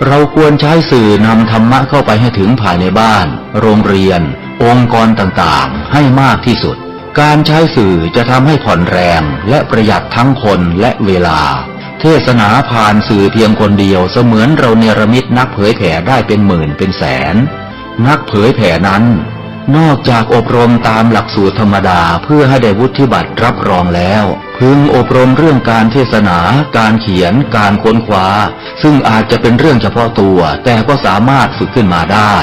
เราควรใช้สื่อนำธรรมะเข้าไปให้ถึงภายในบ้านโรงเรียนองค์กรต่างๆให้มากที่สุดการใช้สื่อจะทำให้ผ่อนแรงและประหยัดทั้งคนและเวลาเทศนาผ่านสื่อเพียงคนเดียวเสมือนเราเนรมิตนักเผยแผ่ได้เป็นหมื่นเป็นแสนนักเผยแผ่นั้นนอกจากอบรมตามหลักสูตรธรรมดาเพื่อให้ได้วุฒิบัตรรับรองแล้วพึงอบรมเรื่องการเทศนาการเขียนการค้นคว้าซึ่งอาจจะเป็นเรื่องเฉพาะตัวแต่ก็สามารถฝึกขึ้นมาได้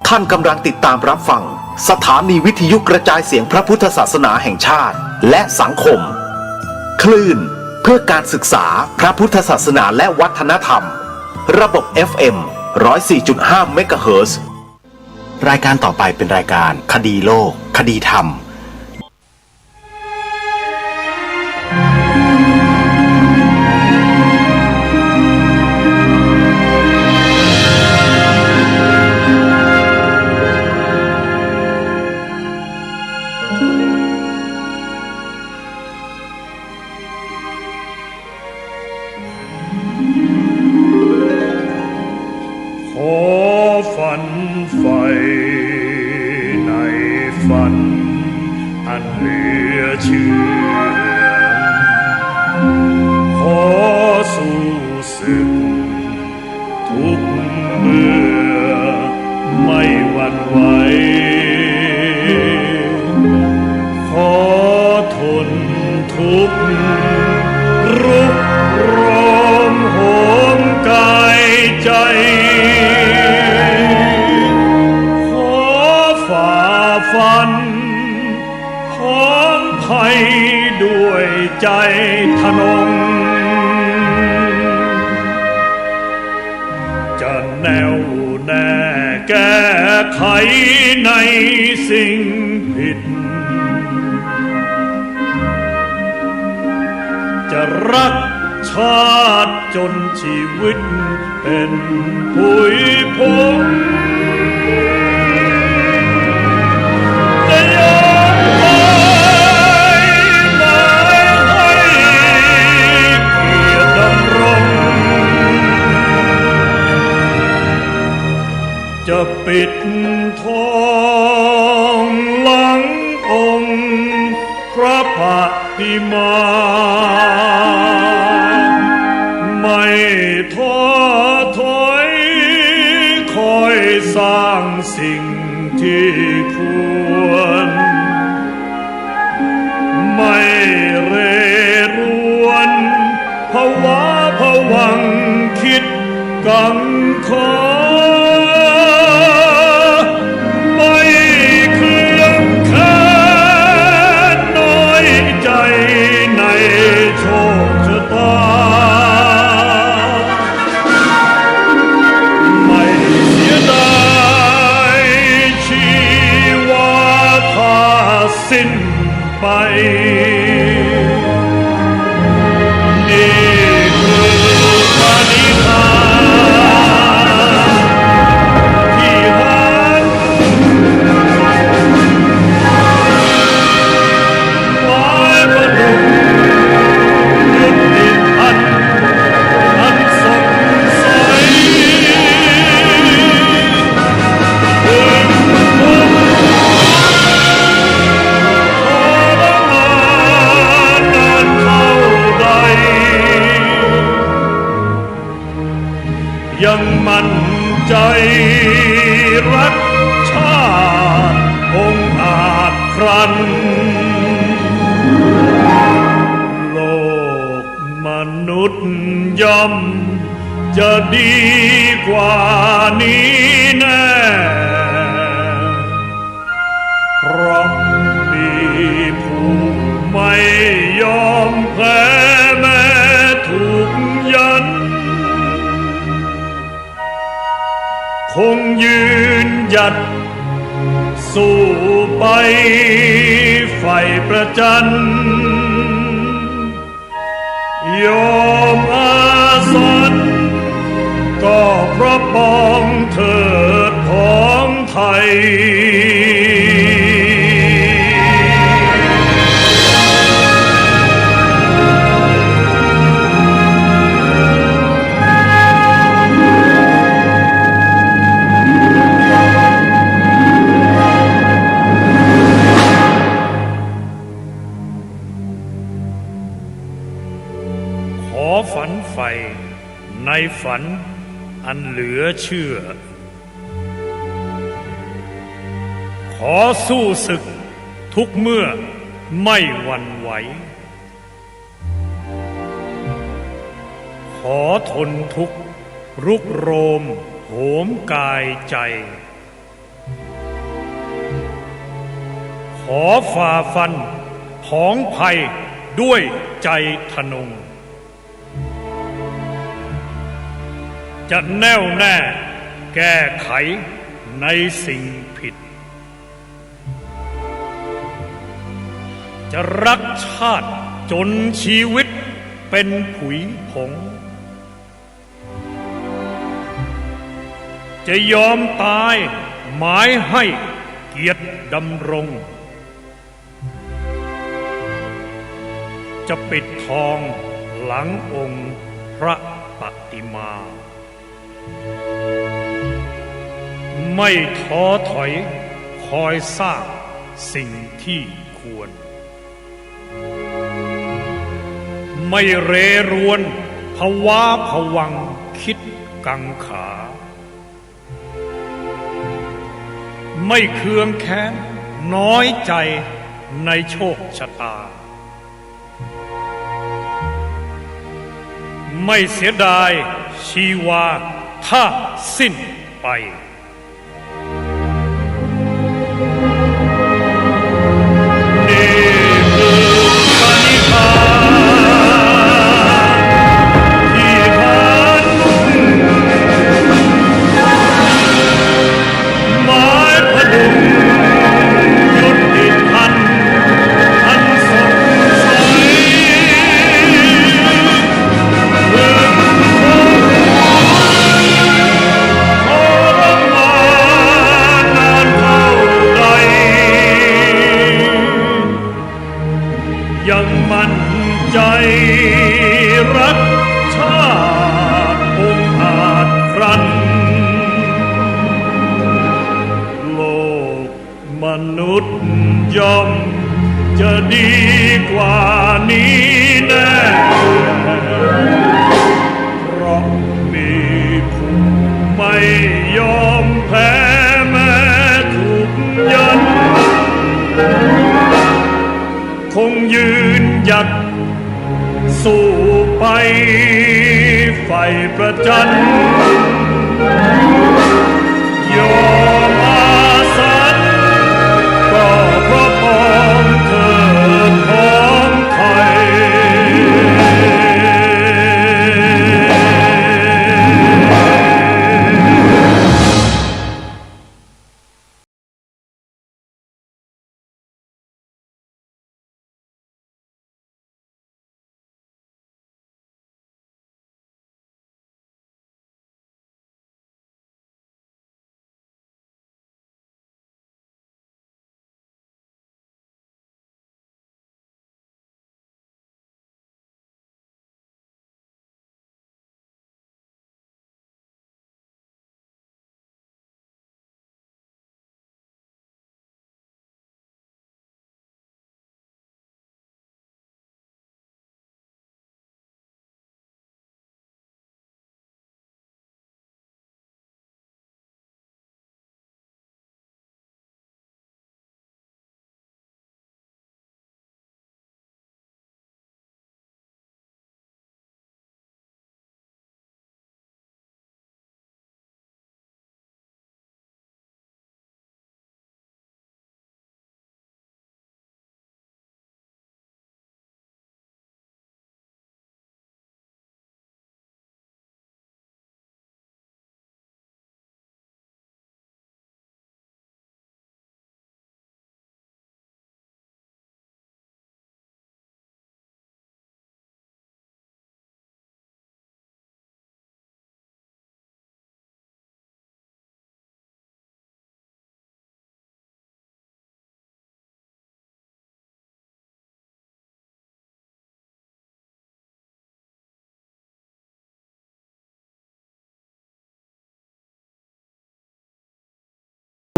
ท่านกำลังติดตามรับฟังสถานีวิทยุกระจายเสียงพระพุทธศาสนาแห่งชาติและสังคมคลื่นเพื่อการศึกษาพระพุทธศาสนาและวัฒนธรรมระบบ FM 104.5 เมกะเฮิรตซ์รายการต่อไปเป็นรายการคดีโลกคดีธรรมใจทะนงจะแน่วแน่แก้ไขในสิ่งผิดจะรักชาติจนชีวิตเป็นผุยผงจะปิดทองหลังองค์พระปฏิมาไม่ท้อถอยคอยสร้างสิ่งที่ควรไม่เร่รวนภาวะผวังคิดกังขานี่คือพระนิพพาน กัน โลกมนุษย์ย่อมจะดีกว่านี้แน่ เพราะมีผู้ไม่ยอมแพ้แม้ถูกยัน คงยืนหยัดสู้ไปไฟประจัน ยอมอาสันก็เพราะปองเถิดของไทยขอฝันใฝ่ในฝันอันเหลือเชื่อ ขอสู้ศึกทุกเมื่อไม่หวั่นไหว ขอทนทุกข์รุกโรมโหมกายใจ ขอฝ่าฟันผองภัยด้วยใจทะนง จะแน่วแน่แก้ไขในสิ่งผิด จะรักชาติจนชีวิตเป็นผุยผง จะยอมตายหมายให้เกียรติดำรง จะปิดทองหลังองค์พระปฏิมา ไม่ท้อถอยคอยสร้างสิ่งที่ควร ไม่เรรวนภาวะผวังคิดกังขา ไม่เคืองแค้นน้อยใจในโชคชะตา ไม่เสียดายชีวาถ้าสิ้นไปยังมั่นใจรักชาติองค์อาจครัน โลกมนุษย์ย่อมจะดีกว่านี้แน่ เพราะมีผู้ไม่ยอมแพ้แม้ถูกยัน คงยืนหยัดสู้ไปไฟประจันยอมอาสันก็เพราะปองเถิดของไทย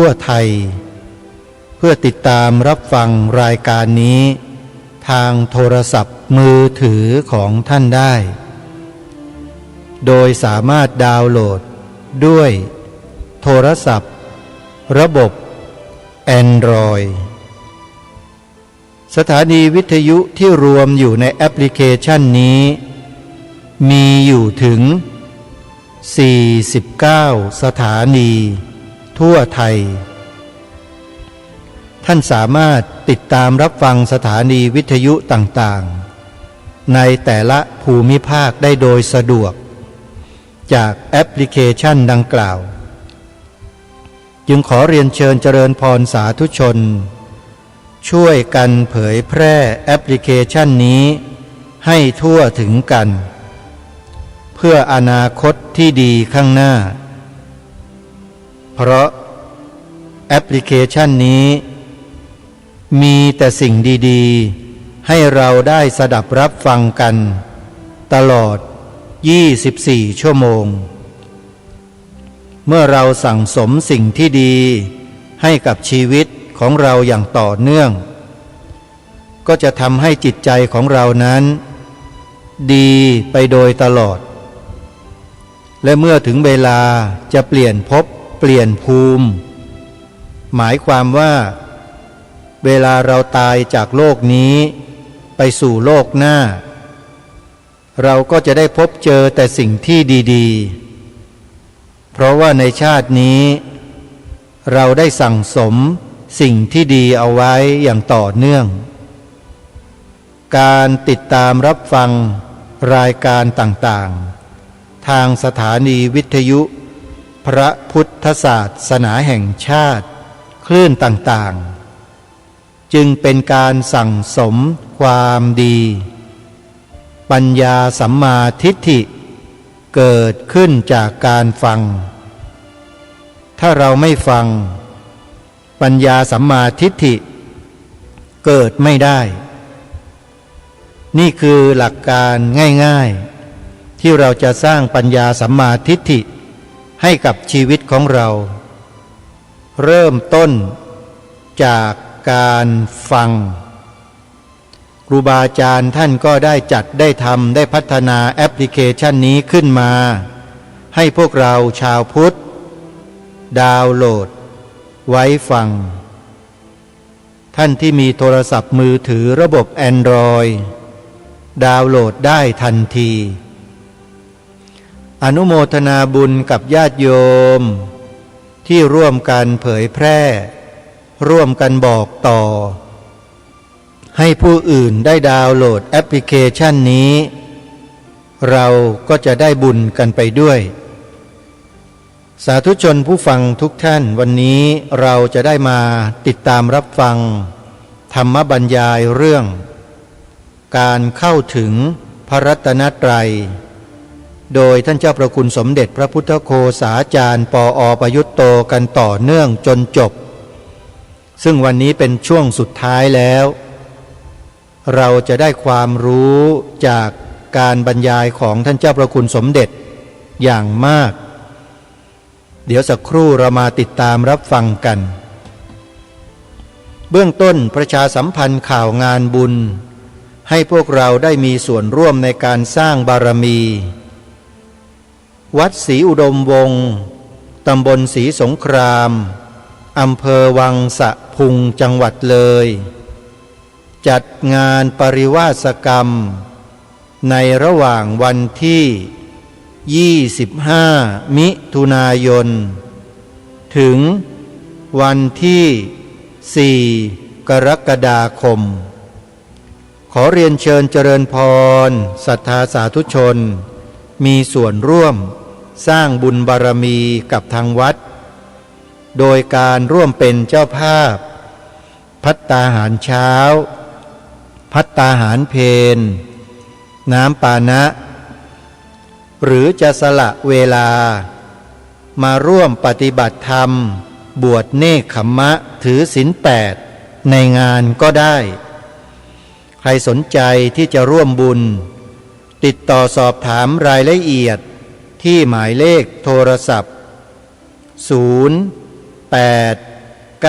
ทั่วไทยเพื่อติดตามรับฟังรายการนี้ทางโทรศัพท์มือถือของท่านได้โดยสามารถดาวน์โหลดด้วยโทรศัพท์ระบบ Android สถานีวิทยุที่รวมอยู่ในแอปพลิเคชันนี้มีอยู่ถึง49สถานีทั่วไทยท่านสามารถติดตามรับฟังสถานีวิทยุต่างๆในแต่ละภูมิภาคได้โดยสะดวกจากแอปพลิเคชันดังกล่าวจึงขอเรียนเชิญเจริญพรสาธุชนช่วยกันเผยแพร่แอปพลิเคชันนี้ให้ทั่วถึงกันเพื่ออนาคตที่ดีข้างหน้าเพราะแอปพลิเคชันนี้มีแต่สิ่งดีๆให้เราได้สดับรับฟังกันตลอด24ชั่วโมงเมื่อเราสั่งสมสิ่งที่ดีให้กับชีวิตของเราอย่างต่อเนื่องก็จะทำให้จิตใจของเรานั้นดีไปโดยตลอดและเมื่อถึงเวลาจะเปลี่ยนภพเปลี่ยนภูมิหมายความว่าเวลาเราตายจากโลกนี้ไปสู่โลกหน้าเราก็จะได้พบเจอแต่สิ่งที่ดีๆเพราะว่าในชาตินี้เราได้สั่งสมสิ่งที่ดีเอาไว้อย่างต่อเนื่องการติดตามรับฟังรายการต่างๆทางสถานีวิทยุพระพุทธศาสนาแห่งชาติคลื่นต่างๆจึงเป็นการสั่งสมความดีปัญญาสัมมาทิฏฐิเกิดขึ้นจากการฟังถ้าเราไม่ฟังปัญญาสัมมาทิฏฐิเกิดไม่ได้นี่คือหลักการง่ายๆที่เราจะสร้างปัญญาสัมมาทิฏฐิให้กับชีวิตของเราเริ่มต้นจากการฟังครูบาอาจารย์ท่านก็ได้จัดได้ทำได้พัฒนาแอปพลิเคชันนี้ขึ้นมาให้พวกเราชาวพุทธดาวน์โหลดไว้ฟังท่านที่มีโทรศัพท์มือถือระบบ Android ดาวน์โหลดได้ทันทีอนุโมทนาบุญกับญาติโยมที่ร่วมกันเผยแพร่ร่วมกันบอกต่อให้ผู้อื่นได้ดาวน์โหลดแอปพลิเคชันนี้เราก็จะได้บุญกันไปด้วยสาธุชนผู้ฟังทุกท่านวันนี้เราจะได้มาติดตามรับฟังธรรมบรรยายเรื่องการเข้าถึงพระรัตนตรัยโดยท่านเจ้าประคุณสมเด็จพระพุทธโฆษาจารย์ปอ.ประยุตโตกันต่อเนื่องจนจบซึ่งวันนี้เป็นช่วงสุดท้ายแล้วเราจะได้ความรู้จากการบรรยายของท่านเจ้าประคุณสมเด็จอย่างมากเดี๋ยวสักครู่เรามาติดตามรับฟังกันเบื้องต้นประชาสัมพันธ์ข่าวงานบุญให้พวกเราได้มีส่วนร่วมในการสร้างบารมีวัดศรีอุดมวงศ์ตำบลศรีสงครามอำเภอวังสะพุงจังหวัดเลยจัดงานปริวาสกรรมในระหว่างวันที่25มิถุนายนถึงวันที่4กรกฎาคมขอเรียนเชิญเจริญพรศรัทธาสาธุชนมีส่วนร่วมสร้างบุญบารมีกับทางวัดโดยการร่วมเป็นเจ้าภาพภัตตาหารเช้าภัตตาหารเพลน้ำปานะหรือจะสละเวลามาร่วมปฏิบัติธรรมบวชเนกขัมมะถือศีล8ในงานก็ได้ใครสนใจที่จะร่วมบุญติดต่อสอบถามรายละเอียดที่หมายเลขโทรศัพท์0 8 ใ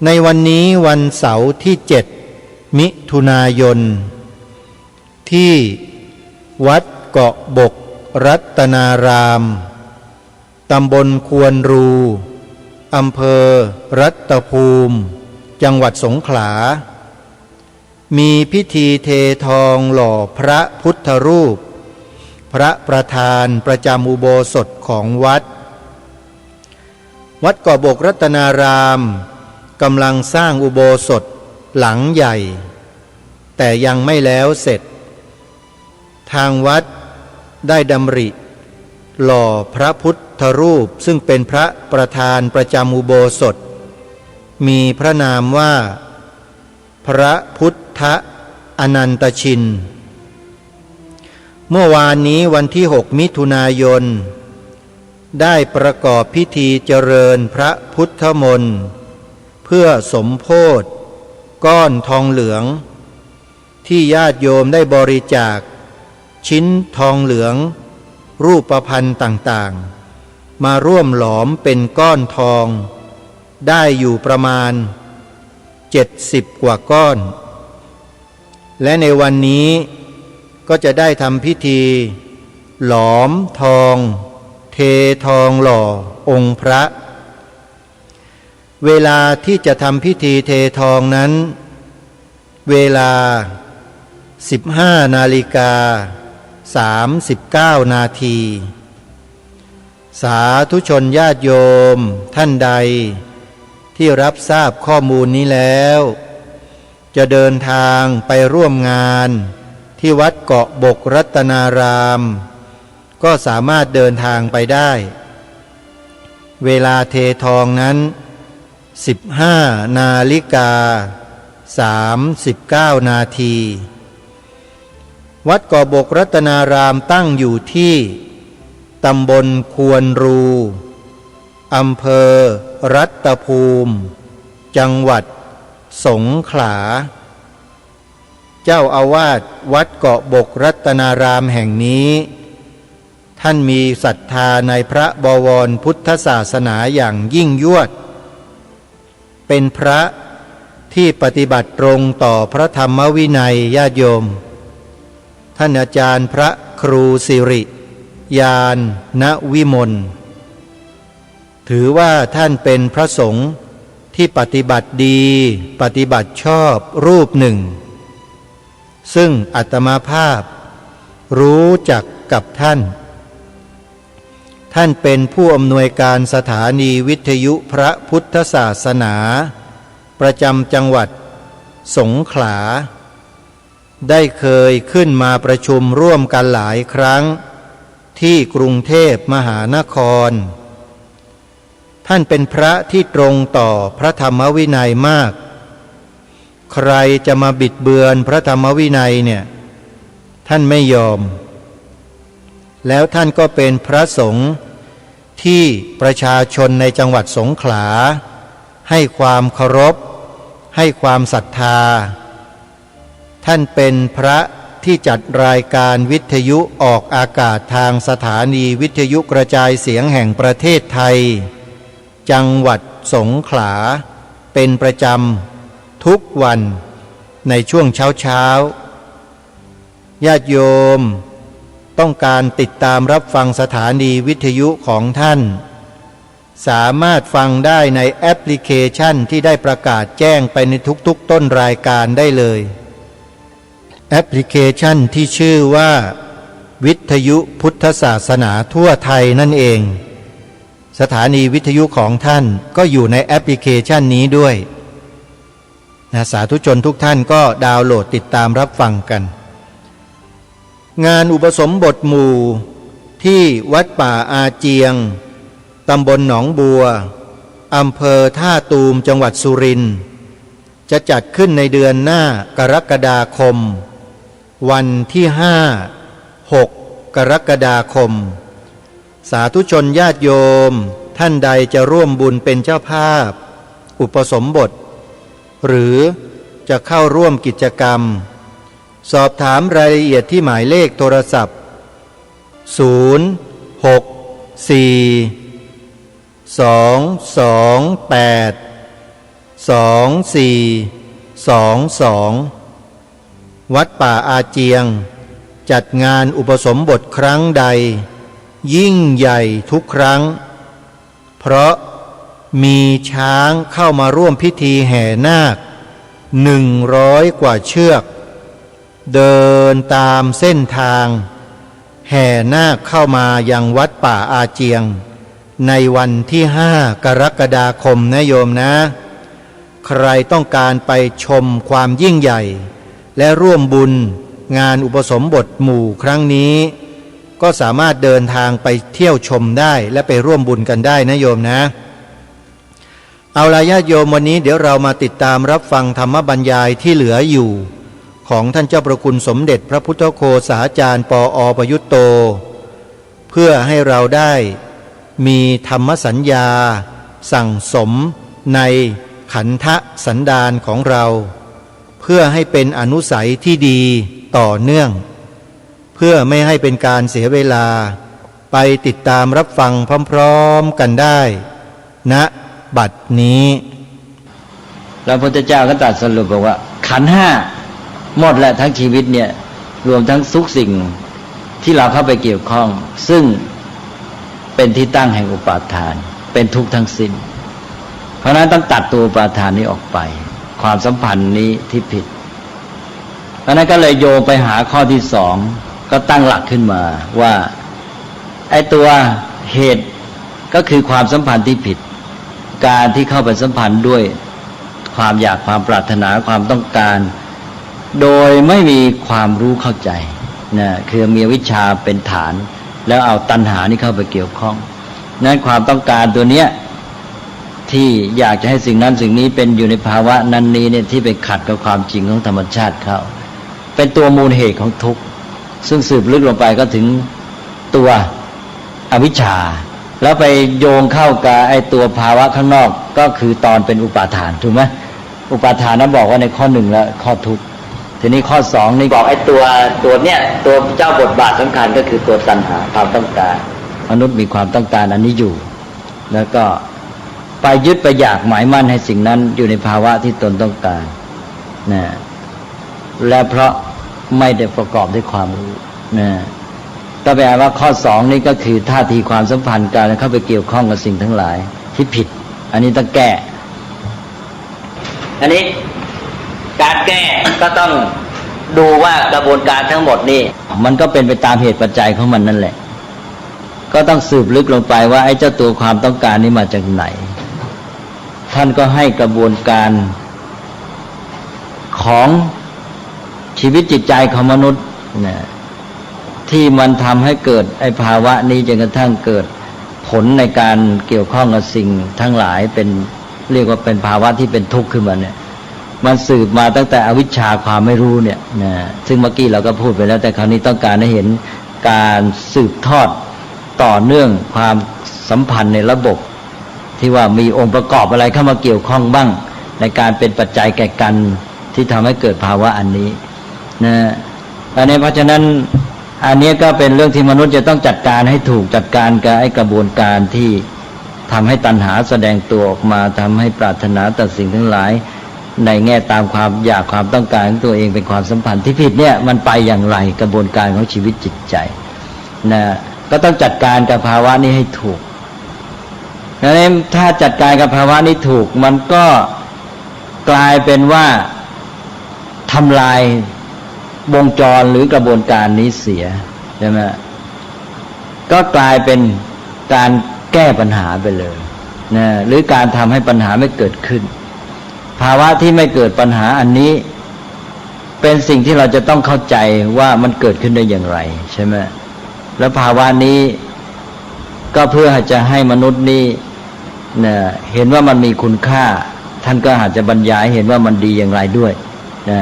นวันนี้วันเสาร์ที่7มิถุนายนที่วัดเกาะบกรัตนารามตำบลควนรูอำเภอรัตภูมิจังหวัดสงขลามีพิธีเททองหล่อพระพุทธรูปพระประธานประจำอุโบสถของวัดเกาะบกรัตนารามกำลังสร้างอุโบสถหลังใหญ่แต่ยังไม่แล้วเสร็จทางวัดได้ดำริหล่อพระพุทธรูปซึ่งเป็นพระประธานประจำอุโบสถมีพระนามว่าพระพุทธอนันตชินเมื่อวานนี้วันที่6มิถุนายนได้ประกอบพิธีเจริญพระพุทธมนต์เพื่อสมโภชก้อนทองเหลืองที่ญาติโยมได้บริจาคชิ้นทองเหลืองรูปพรรณต่างๆมาร่วมหลอมเป็นก้อนทองได้อยู่ประมาณ70 กว่าก้อนและในวันนี้ก็จะได้ทำพิธีหลอมทองเททองหล่อองค์พระเวลาที่จะทำพิธีเททองนั้นเวลา 15:39 นาทีสาธุชนญาติโยมท่านใดที่รับทราบข้อมูลนี้แล้วจะเดินทางไปร่วมงานที่วัดเกาะบกรัตนารามก็สามารถเดินทางไปได้เวลาเททองนั้น 15:39 นาทีวัดเกาะบกรัตนารามตั้งอยู่ที่ตำบลควนรูอำเภอรัตภูมิจังหวัดสงขลาเจ้าอาวาสวัดเกาะบกรัตนารามแห่งนี้ท่านมีศรัทธาในพระบวรพุทธศาสนาอย่างยิ่งยวดเป็นพระที่ปฏิบัติตรงต่อพระธรรมวินัยญาติโยมท่านอาจารย์พระครูสิริยานณวิมลถือว่าท่านเป็นพระสงฆ์ที่ปฏิบัติดีปฏิบัติชอบรูปหนึ่งซึ่งอาตมาภาพรู้จักกับท่านเป็นผู้อำนวยการสถานีวิทยุพระพุทธศาสนาประจำจังหวัดสงขลาได้เคยขึ้นมาประชุมร่วมกันหลายครั้งที่กรุงเทพมหานครท่านเป็นพระที่ตรงต่อพระธรรมวินัยมากใครจะมาบิดเบือนพระธรรมวินัยเนี่ยท่านไม่ยอมแล้วท่านก็เป็นพระสงฆ์ที่ประชาชนในจังหวัดสงขลาให้ความเคารพให้ความศรัทธาท่านเป็นพระที่จัดรายการวิทยุออกอากาศทางสถานีวิทยุกระจายเสียงแห่งประเทศไทยจังหวัดสงขลาเป็นประจำทุกวันในช่วงเช้าญาติโยมต้องการติดตามรับฟังสถานีวิทยุของท่านสามารถฟังได้ในแอปพลิเคชันที่ได้ประกาศแจ้งไปในทุกๆต้นรายการได้เลยแอปพลิเคชันที่ชื่อว่าวิทยุพุทธศาสนาทั่วไทยนั่นเองสถานีวิทยุของท่านก็อยู่ในแอปพลิเคชันนี้ด้วยสาธุชนทุกท่านก็ดาวน์โหลดติดตามรับฟังกันงานอุปสมบทหมู่ที่วัดป่าอาเจียงตำบลหนองบัวอำเภอท่าตูมจังหวัดสุรินทร์จะจัดขึ้นในเดือนหน้ากรกฎาคมวันที่6 กรกฎาคมสาธุชนญาติโยมท่านใดจะร่วมบุญเป็นเจ้าภาพอุปสมบท หรือจะเข้าร่วมกิจกรรมสอบถามรายละเอียดที่หมายเลขโทรศัพท์064-228-2422วัดป่าอาเจียงจัดงานอุปสมบทครั้งใดยิ่งใหญ่ทุกครั้งเพราะมีช้างเข้ามาร่วมพิธีแห่นาค100 กว่าเชือกเดินตามเส้นทางแห่นาคเข้ามายังวัดป่าอาเจียงในวันที่5 กรกฎาคมนะโยมนะใครต้องการไปชมความยิ่งใหญ่และร่วมบุญงานอุปสมบทหมู่ครั้งนี้ก็สามารถเดินทางไปเที่ยวชมได้และไปร่วมบุญกันได้นะโยมนะเอาล่ะญาติโยมวันนี้เดี๋ยวเรามาติดตามรับฟังธรรมบรรยายที่เหลืออยู่ของท่านเจ้าประคุณสมเด็จพระพุทธโฆษาจารย์ปอ.ประยุตโตเพื่อให้เราได้มีธรรมสัญญาสั่งสมในขันธสันดานของเราเพื่อให้เป็นอนุสัยที่ดีต่อเนื่องเพื่อไม่ให้เป็นการเสียเวลาไปติดตามรับฟังพร้อมๆกันได้ณบัดนี้พระพุทธเจ้าก็ตรัสสรุปบอกว่าขันธ์ห้าหมดแหละทั้งชีวิตเนี่ยรวมทั้งทุกสิ่งที่เราเข้าไปเกี่ยวข้องซึ่งเป็นที่ตั้งแห่งอุปาทานเป็นทุกข์ทั้งสิ้นเพราะฉะนั้นต้องตัดตัวอุปาทานนี้ออกไปความสัมพันธ์นี้ที่ผิดเพราะนั้นก็เลยโยงไปหาข้อที่สองก็ตั้งหลักขึ้นมาว่าไอ้ตัวเหตุก็คือความสัมพันธ์ที่ผิดการที่เข้าไปสัมพันธ์ด้วยความอยากความปรารถนาความต้องการโดยไม่มีความรู้เข้าใจนะคือมีวิชชาเป็นฐานแล้วเอาตัณหานี่เข้าไปเกี่ยวข้องนั้นความต้องการตัวเนี้ยที่อยากจะให้สิ่งนั้นสิ่งนี้เป็นอยู่ในภาวะนั้นนี้เนี่ยที่ไปขัดกับความจริงของธรรมชาติเขาเป็นตัวมูลเหตุของทุกข์ซึ่งสืบลึกลงไปก็ถึงตัวอวิชชาแล้วไปโยงเข้ากับไอ้ตัวภาวะข้างนอกก็คือตอนเป็นอุปาทานถูกไหมอุปาทานนั้นบอกว่าในข้อหนึ่งแล้วข้อทุกข์ทีนี้ข้อสองนี่บอกไอ้ตัวเนี้ยตัวเจ้าบทบาทสำคัญก็คือตัวตัณหาความต้องการมนุษย์มีความต้องการอันนี้อยู่แล้วก็ไปยึดไปอยากหมายมั่นให้สิ่งนั้นอยู่ในภาวะที่ตนต้องการนะและเพราะไม่ได้ประกอบด้วยความรู้นะก็แปลว่าข้อสองนี่ก็คือท่าทีความสัมพันธ์การเข้าไปเกี่ยวข้องกับสิ่งทั้งหลายที่ผิดอันนี้ต้องแก้อันนี้การแก้ก็ต้องดูว่ากระบวนการทั้งหมดนี่มันก็เป็นไปตามเหตุปัจจัยของมันนั่นแหละก็ต้องสืบลึกลงไปว่าไอ้เจ้าตัวความต้องการนี้มาจากไหนท่านก็ให้กระบวนการของชีวิตจิตใจของมนุษย์นะที่มันทำให้เกิดไอ้ภาวะนี้จนกระทั่งเกิดผลในการเกี่ยวข้องกับสิ่งทั้งหลายเป็นเรียกว่าเป็นภาวะที่เป็นทุกข์ขึ้นมาเนี่ยมันสืบมาตั้งแต่อวิชชาความไม่รู้เนี่ยนะซึ่งเมื่อกี้เราก็พูดไปแล้วแต่คราวนี้ต้องการให้เห็นการสืบทอดต่อเนื่องความสัมพันธ์ในระบบที่ว่ามีองค์ประกอบอะไรเข้ามาเกี่ยวข้องบ้างในการเป็นปัจจัยแก่กันที่ทำให้เกิดภาวะอันนี้นะอันนี้เพราะฉะนั้นอันนี้ก็เป็นเรื่องที่มนุษย์จะต้องจัดการให้ถูกจัดการกับไอ้กระบวนการที่ทำให้ตัณหาแสดงตัวออกมาทำให้ปรารถนาต่อสิ่งทั้งหลายในแง่ตามความอยากความต้องการของตัวเองเป็นความสัมพันธ์ที่ผิดเนี่ยมันไปอย่างไรกระบวนการของชีวิตจิตใจนะก็ต้องจัดการกับภาวะนี้ให้ถูกดังนั้นถ้าจัดการกับภาวะนี้ถูกมันก็กลายเป็นว่าทำลายวงจรหรือกระบวนการนี้เสียใช่ไหมก็กลายเป็นการแก้ปัญหาไปเลยนะหรือการทำให้ปัญหาไม่เกิดขึ้นภาวะที่ไม่เกิดปัญหาอันนี้เป็นสิ่งที่เราจะต้องเข้าใจว่ามันเกิดขึ้นได้อย่างไรใช่ไหมแล้วภาวะนี้ก็เพื่อจะให้มนุษย์นี่นะเห็นว่ามันมีคุณค่าท่านก็อาจจะบรรยายเห็นว่ามันดีอย่างไรด้วยนะ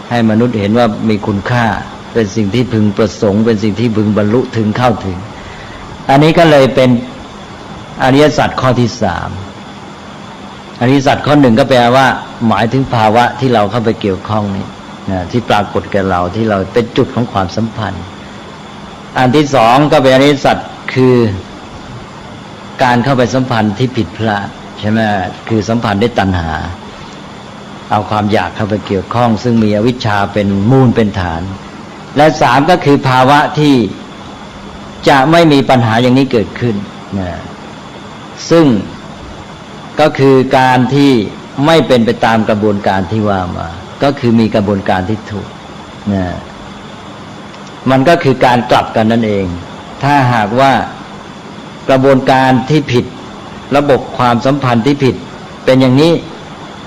ให้มนุษย์เห็นว่ามีคุณค่าเป็นสิ่งที่พึงประสงค์เป็นสิ่งที่พึงบรรลุถึงเข้าถึงอันนี้ก็เลยเป็นอริยสัจข้อที่สาม อริยสัจข้อหนึ่งก็แปลว่าหมายถึงภาวะที่เราเข้าไปเกี่ยวข้องนี่นะที่ปรากฏแก่เราที่เราเป็นจุดของความสัมพันธ์อันที่สองก็เป็นอริยสัจคือการเข้าไปสัมพันธ์ที่ผิดพลาดใช่ไหมคือสัมพันธ์ด้วยตัณหาเอาความอยากเข้าไปเกี่ยวข้องซึ่งมีอวิชชาเป็นมูลเป็นฐานและสามก็คือภาวะที่จะไม่มีปัญหาอย่างนี้เกิดขึ้นนะซึ่งก็คือการที่ไม่เป็นไปตามกระบวนการที่ว่ามาก็คือมีกระบวนการที่ถูกนะมันก็คือการกลับกันนั่นเองถ้าหากว่ากระบวนการที่ผิดระบบความสัมพันธ์ที่ผิดเป็นอย่างนี้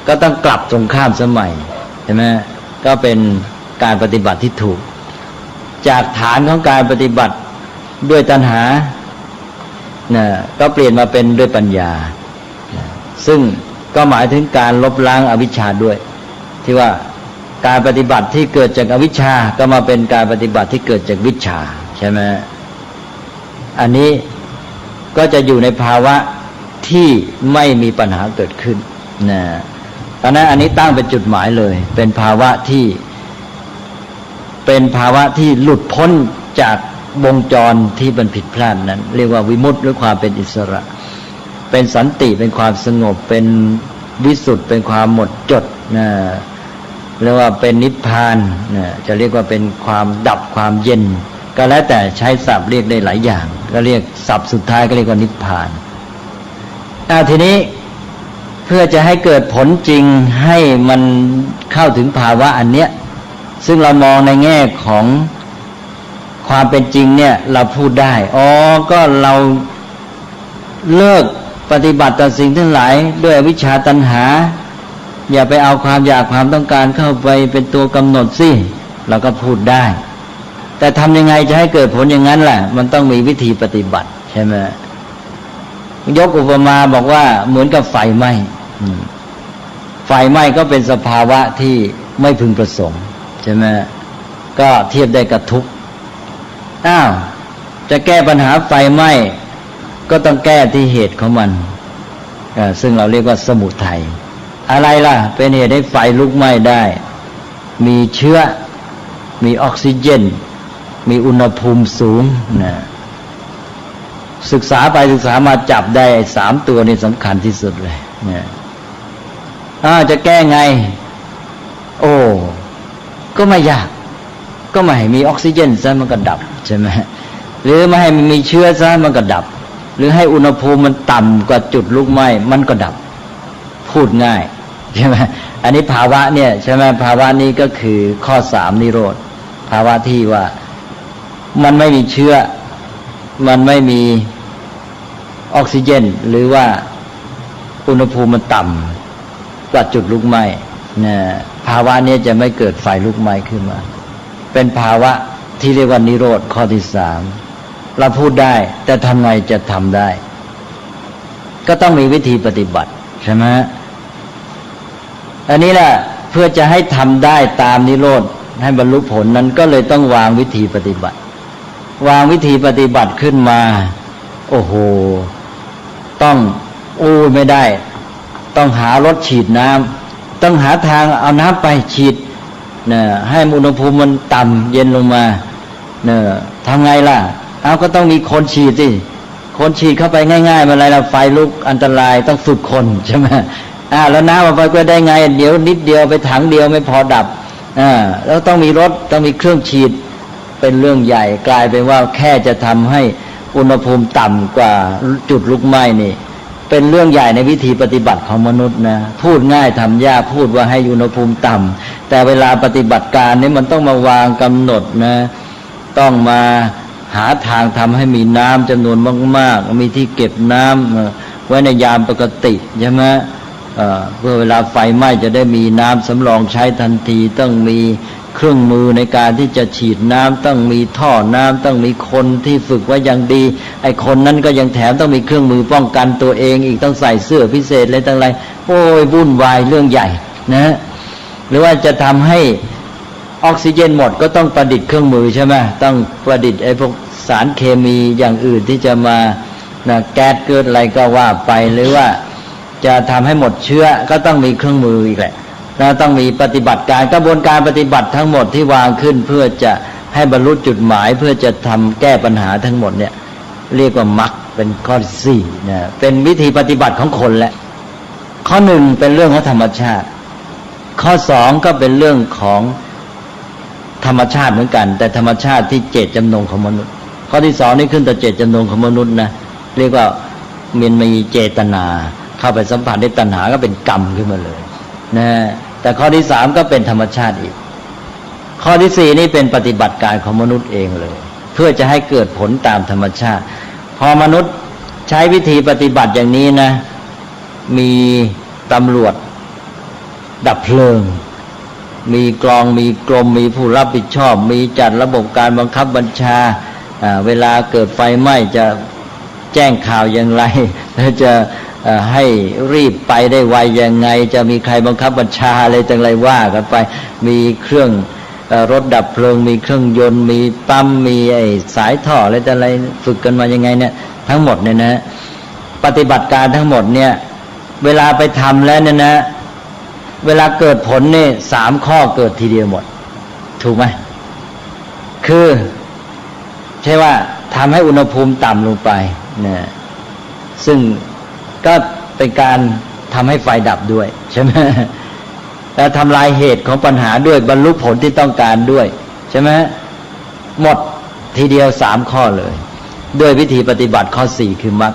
ก็ต้องกลับตรงข้ามสมัยใช่ไหมก็เป็นการปฏิบัติที่ถูกจากฐานของการปฏิบัติด้วยตัณหานะก็เปลี่ยนมาเป็นด้วยปัญญานะซึ่งก็หมายถึงการลบล้างอวิชชาด้วยที่ว่าการปฏิบัติที่เกิดจากอวิชชาก็มาเป็นการปฏิบัติที่เกิดจากวิชชาใช่ไหมอันนี้ก็จะอยู่ในภาวะที่ไม่มีปัญหาเกิดขึ้นนะตอนนั้นอันนี้ตั้งเป็นจุดหมายเลยเป็นภาวะที่หลุดพ้นจากวงจรที่มันผิดพลาดนั้นเรียกว่าวิมุตติหรือความเป็นอิสระเป็นสันติเป็นความสงบเป็นวิสุทธิ์เป็นความหมดจดนะเรียกว่าเป็นนิพพานนะจะเรียกว่าเป็นความดับความเย็นก็แล้วแต่ใช้ศัพท์เรียกได้หลายอย่างก็เรียกศัพท์สุดท้ายก็เรียกว่านิพพานทีนี้เพื่อจะให้เกิดผลจริงให้มันเข้าถึงภาวะอันเนี้ยซึ่งเรามองในแง่ของความเป็นจริงเนี่ยเราพูดได้ก็เราเลิกปฏิบัติต่อสิ่งทั้งหลายด้วยอวิชชาตัณหาอย่าไปเอาความอยากความต้องการเข้าไปเป็นตัวกำหนดสิเราก็พูดได้แต่ทำยังไงจะให้เกิดผลอย่างนั้นล่ะมันต้องมีวิธีปฏิบัติใช่ไหมยกอุปมาบอกว่าเหมือนกับไฟไหม้ไฟไหม้ก็เป็นสภาวะที่ไม่พึงประสงค์ใช่ไหมก็เทียบได้กับทุกข์จะแก้ปัญหาไฟไหม้ก็ต้องแก้ที่เหตุของมันซึ่งเราเรียกว่าสมุทัยอะไรล่ะเป็นเหตุให้ไฟลุกไหม้ได้มีเชื้อมีออกซิเจนมีอุณหภูมิสูงนะศึกษาไปศึกษามาจับได้3ตัวนี่สำคัญที่สุดเลยนะจะแก้ไงก็ไม่ยากก็ไม่ให้มีออกซิเจนซะมันก็ดับใช่ไหมหรือไม่ให้มันมีเชื้อซะมันก็ดับหรือให้อุณหภูมิมันต่ำกว่าจุดลุกไหม้มันก็ดับพูดง่ายใช่ไหมอันนี้ภาวะเนี่ยใช่ไหมภาวะนี้ก็คือข้อ3นิโรธภาวะที่ว่ามันไม่มีเชื้อมันไม่มีออกซิเจนหรือว่าอุณหภูมิมันต่ำกว่าจุดลุกไหม้นะภาวะนี้จะไม่เกิดไฟลุกไหม้ขึ้นมาเป็นภาวะที่เรียกว่านิโรธข้อที่3เราพูดได้แต่ทำไงจะทำได้ก็ต้องมีวิธีปฏิบัติใช่ไหมอันนี้แหละเพื่อจะให้ทำได้ตามนิโรธให้บรรลุผลนั้นก็เลยต้องวางวิธีปฏิบัติวางวิธีปฏิบัติขึ้นมาต้องไม่ได้ต้องหารถฉีดน้ำต้องหาทางเอาน้ำไปฉีดให้อุณหภูมิมันต่ำเย็นลงมาทำไงล่ะก็ต้องมีคนฉีดสิคนฉีดเข้าไปง่ายๆมันอะไรล่ะไฟลุกอันตรายต้องฝึกคนใช่ไหมแล้วน้ำเอาไปก็ได้ไงเดี๋ยวนิดเดียวไปถังเดียวไม่พอดับแล้วต้องมีรถต้องมีเครื่องฉีดเป็นเรื่องใหญ่กลายเป็นว่าแค่จะทำให้อุณหภูมิต่ำกว่าจุดลุกไหม้นี่เป็นเรื่องใหญ่ในวิธีปฏิบัติของมนุษย์นะพูดง่ายทำยากพูดว่าให้อุณหภูมิต่ำแต่เวลาปฏิบัติการนี่มันต้องมาวางกำหนดนะต้องมาหาทางทำให้มีน้ำจำนวนมากๆมีที่เก็บน้ำไว้ในยามปกติใช่ไหมเพื่อเวลาไฟไหม้จะได้มีน้ำสำรองใช้ทันทีต้องมีเครื่องมือในการที่จะฉีดน้ำต้องมีท่อน้ำต้องมีคนที่ฝึกไว้อย่างดีไอ้คนนั้นก็ยังแถมต้องมีเครื่องมือป้องกันตัวเองอีกต้องใส่เสื้อพิเศษอะไรต่างๆวุ่นวายเรื่องใหญ่นะหรือว่าจะทำให้ออกซิเจนหมดก็ต้องประดิษฐ์เครื่องมือใช่ไหมต้องประดิษฐ์ไอ้พวกสารเคมีอย่างอื่นที่จะมาแก๊สเกิดอะไรก็ว่าไปหรือว่า จะทำให้หมดเชื้อก็ต้องมีเครื่องมืออีกแหละแล้วต้องมีปฏิบัติการกระบวนการปฏิบัติทั้งหมดที่วางขึ้นเพื่อจะให้บรรลุจุดหมายเพื่อจะทำแก้ปัญหาทั้งหมดเนี่ยเรียกว่ามรรคเป็นข้อที่4นะเป็นวิธีปฏิบัติของคนแหละข้อ1เป็นเรื่องของธรรมชาติข้อ2ก็เป็นเรื่องของธรรมชาติเหมือนกันแต่ธรรมชาติที่เจตจำนงของมนุษย์ข้อที่2นี่ขึ้นแต่เจตจำนงของมนุษย์นะเรียกว่ามันมีเจตนาเข้าไปสัมผัสได้ตัณหาก็เป็นกรรมขึ้นมาเลยนะแต่ข้อที่3ก็เป็นธรรมชาติอีกข้อที่4นี่เป็นปฏิบัติการของมนุษย์เองเลยเพื่อจะให้เกิดผลตามธรรมชาติพอมนุษย์ใช้วิธีปฏิบัติอย่างนี้นะมีตำรวจดับเพลิงมีกลองมีกรมมีผู้รับผิดชอบมีจัดระบบการบังคับบัญชาเวลาเกิดไฟไหม้จะแจ้งข่าวอย่างไรและจะให้รีบไปได้ไวยังไงจะมีใครบังคับบัญชาอะไรต่างไรว่ากันไปมีเครื่องรถดับเพลิงมีเครื่องยนต์มีปั๊มมีไอ้สายท่ออะไรต่างไรฝึกกันมายังไงเนี่ยทั้งหมดเนี่ยนะปฏิบัติการทั้งหมดเนี่ยเวลาไปทำแล้วเนี่ยนะเวลาเกิดผลเนี่ย3ข้อเกิดทีเดียวหมดถูกไหมคือใช่ว่าทำให้อุณหภูมิต่ำลงไปนะซึ่งก็เป็นการทำให้ไฟดับด้วยใช่ไหมแล้วทำลายเหตุของปัญหาด้วยบรรลุผลที่ต้องการด้วยใช่ไหมหมดทีเดียว3ข้อเลยด้วยวิธีปฏิบัติข้อ4คือมรรค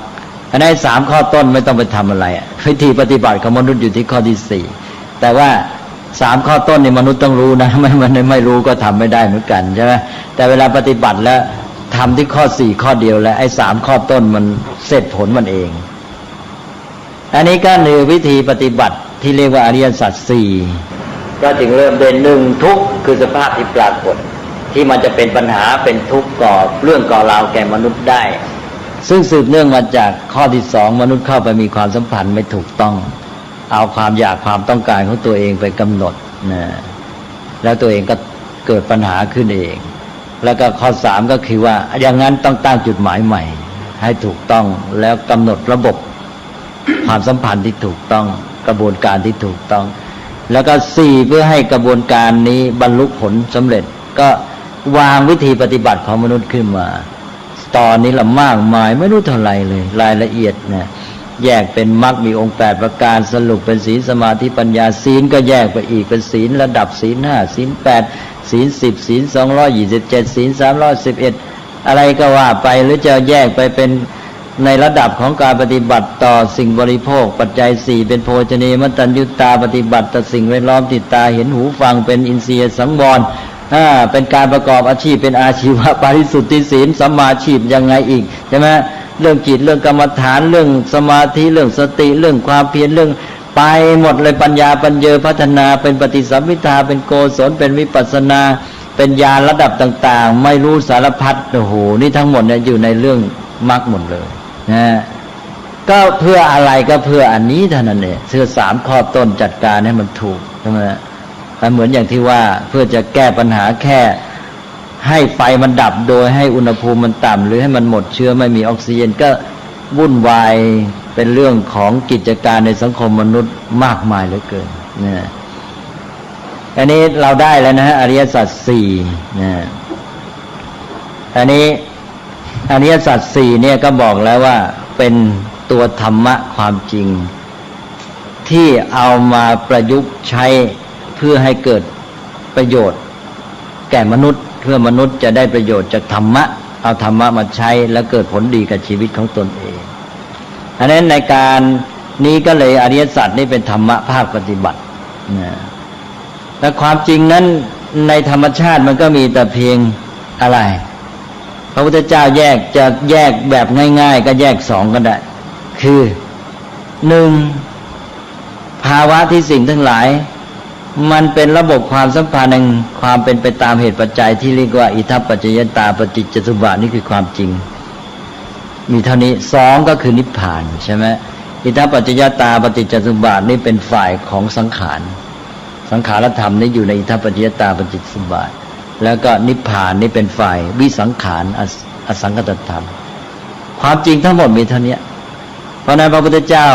อันนี้3ข้อต้นไม่ต้องไปทำอะไรวิธีปฏิบัติของมนุษย์อยู่ที่ข้อที่4แต่ว่า3ข้อต้นนี่มนุษย์ต้องรู้นะไม่รู้ก็ทำไม่ได้เหมือนกันใช่ไหมแต่เวลาปฏิบัติแล้วทำที่ข้อ4ข้อเดียวแล้วไอ้3ข้อต้นมันเสร็จผลมันเองอันนี้ก็คือวิธีปฏิบัติที่เรียกว่าอริยสัจ4ก็จึงเริ่มเด่น1ทุกข์คือสภาพที่ปรากฏที่มันจะเป็นปัญหาเป็นทุกข์ก่อเรื่องก่อราวแก่มนุษย์ได้ซึ่งสืบเนื่องมาจากข้อที่2มนุษย์เข้าไปมีความสัมพันธ์ไม่ถูกต้องเอาความอยากความต้องการของตัวเองไปกำหนดนะแล้วตัวเองก็เกิดปัญหาขึ้นเองแล้วก็ข้อ3ก็คือว่าอย่างนั้นต้องตั้งจุดหมายใหม่ให้ถูกต้องแล้วกำหนดระบบความสัมพันธ์ที่ถูกต้องกระบวนการที่ถูกต้องแล้วก็4เพื่อให้กระบวนการนี้บรรลุผลสำเร็จก็วางวิธีปฏิบัติของมนุษย์ขึ้นมาตอนนี้ละมากมายไม่รู้เท่าไหร่เลยรายละเอียดนะแยกเป็นมรรคมีองค์8ประการสรุปเป็นศีลสมาธิปัญญาศีลก็แยกไปอีกเป็นศีลระดับศีล5ศีล8ศีล10ศีล227ศีล311อะไรก็ว่าไปหรือจะแยกไปเป็นในระดับของการปฏิบัติต่อสิ่งบริโภคปัจจัย4เป็นโภชเนมัตตัญญุตาปฏิบัติต่อสิ่งแวดล้อมติดตาเห็นหูฟังเป็นอินทรียสังวรเป็นการประกอบอาชีพเป็นอาชีวะปาริสุทธิศีลสัมมาชีพยังไงอีกใช่ไหมเรื่องจิตเรื่องกรรมฐานเรื่องสมาธิเรื่องสติเรื่องความเพียรเรื่องไปหมดเลยปัญญาปัญเยพัฒนาเป็นปฏิสัมภิทาเป็นโกศลเป็นวิปัสสนาเป็นญาณระดับต่างๆไม่รู้สารพัดโอ้โหนี่ทั้งหมดเนี่ยอยู่ในเรื่องมรรคหมดเลยนะก็เพื่ออะไรก็เพื่ออันนี้เท่านั้นเองเพื่อ3ข้อต้นจัดการให้มันถูกใช่ไหมเหมือนอย่างที่ว่าเพื่อจะแก้ปัญหาแค่ให้ไฟมันดับโดยให้อุณหภูมิมันต่ำหรือให้มันหมดเชื้อไม่มีออกซิเจนก็วุ่นวายเป็นเรื่องของกิจการในสังคมมนุษย์มากมายเหลือเกินนะอันนี้เราได้แล้วนะอริยสัจ4นะอันนี้อริยสัจ4เนี่ยก็บอกแล้วว่าเป็นตัวธรรมะความจริงที่เอามาประยุกต์ใช้เพื่อให้เกิดประโยชน์แก่มนุษย์เพื่อมนุษย์จะได้ประโยชน์จากธรรมะเอาธรรมะมาใช้แล้วเกิดผลดีกับชีวิตของตนเองอันนั้นในการนี้ก็เลยอริยสัจนี่เป็นธรรมะภาคปฏิบัตินะแต่ความจริงนั้นในธรรมชาติมันก็มีแต่เพียงอะไรพระพุทธเจ้าจะแยกแบบง่ายๆก็แยก2ก็ได้คือ1ภาวะที่สิ่งทั้งหลายมันเป็นระบบความสัมพันธ์แห่งความเป็นไปตามเหตุปัจจัยที่เรียกว่าอิทัปปัจจยตาปฏิจจสมุปบาทนี่คือความจริงมีเท่านี้2ก็คือนิพพานใช่ไหมอิทัปปัจจยตาปฏิจจสมุปบาทนี่เป็นฝ่ายของสังขารสังขารธรรมนี่อยู่ในอิทัปปัจจยตาปฏิจจสมุปบาทแล้วก็นิพพานนี่เป็นฝ่ายวิสังขารอสังคตธรรมความจริงทั้งหมดมีเท่านี้เพราะนั้นพระพุทธเจ้า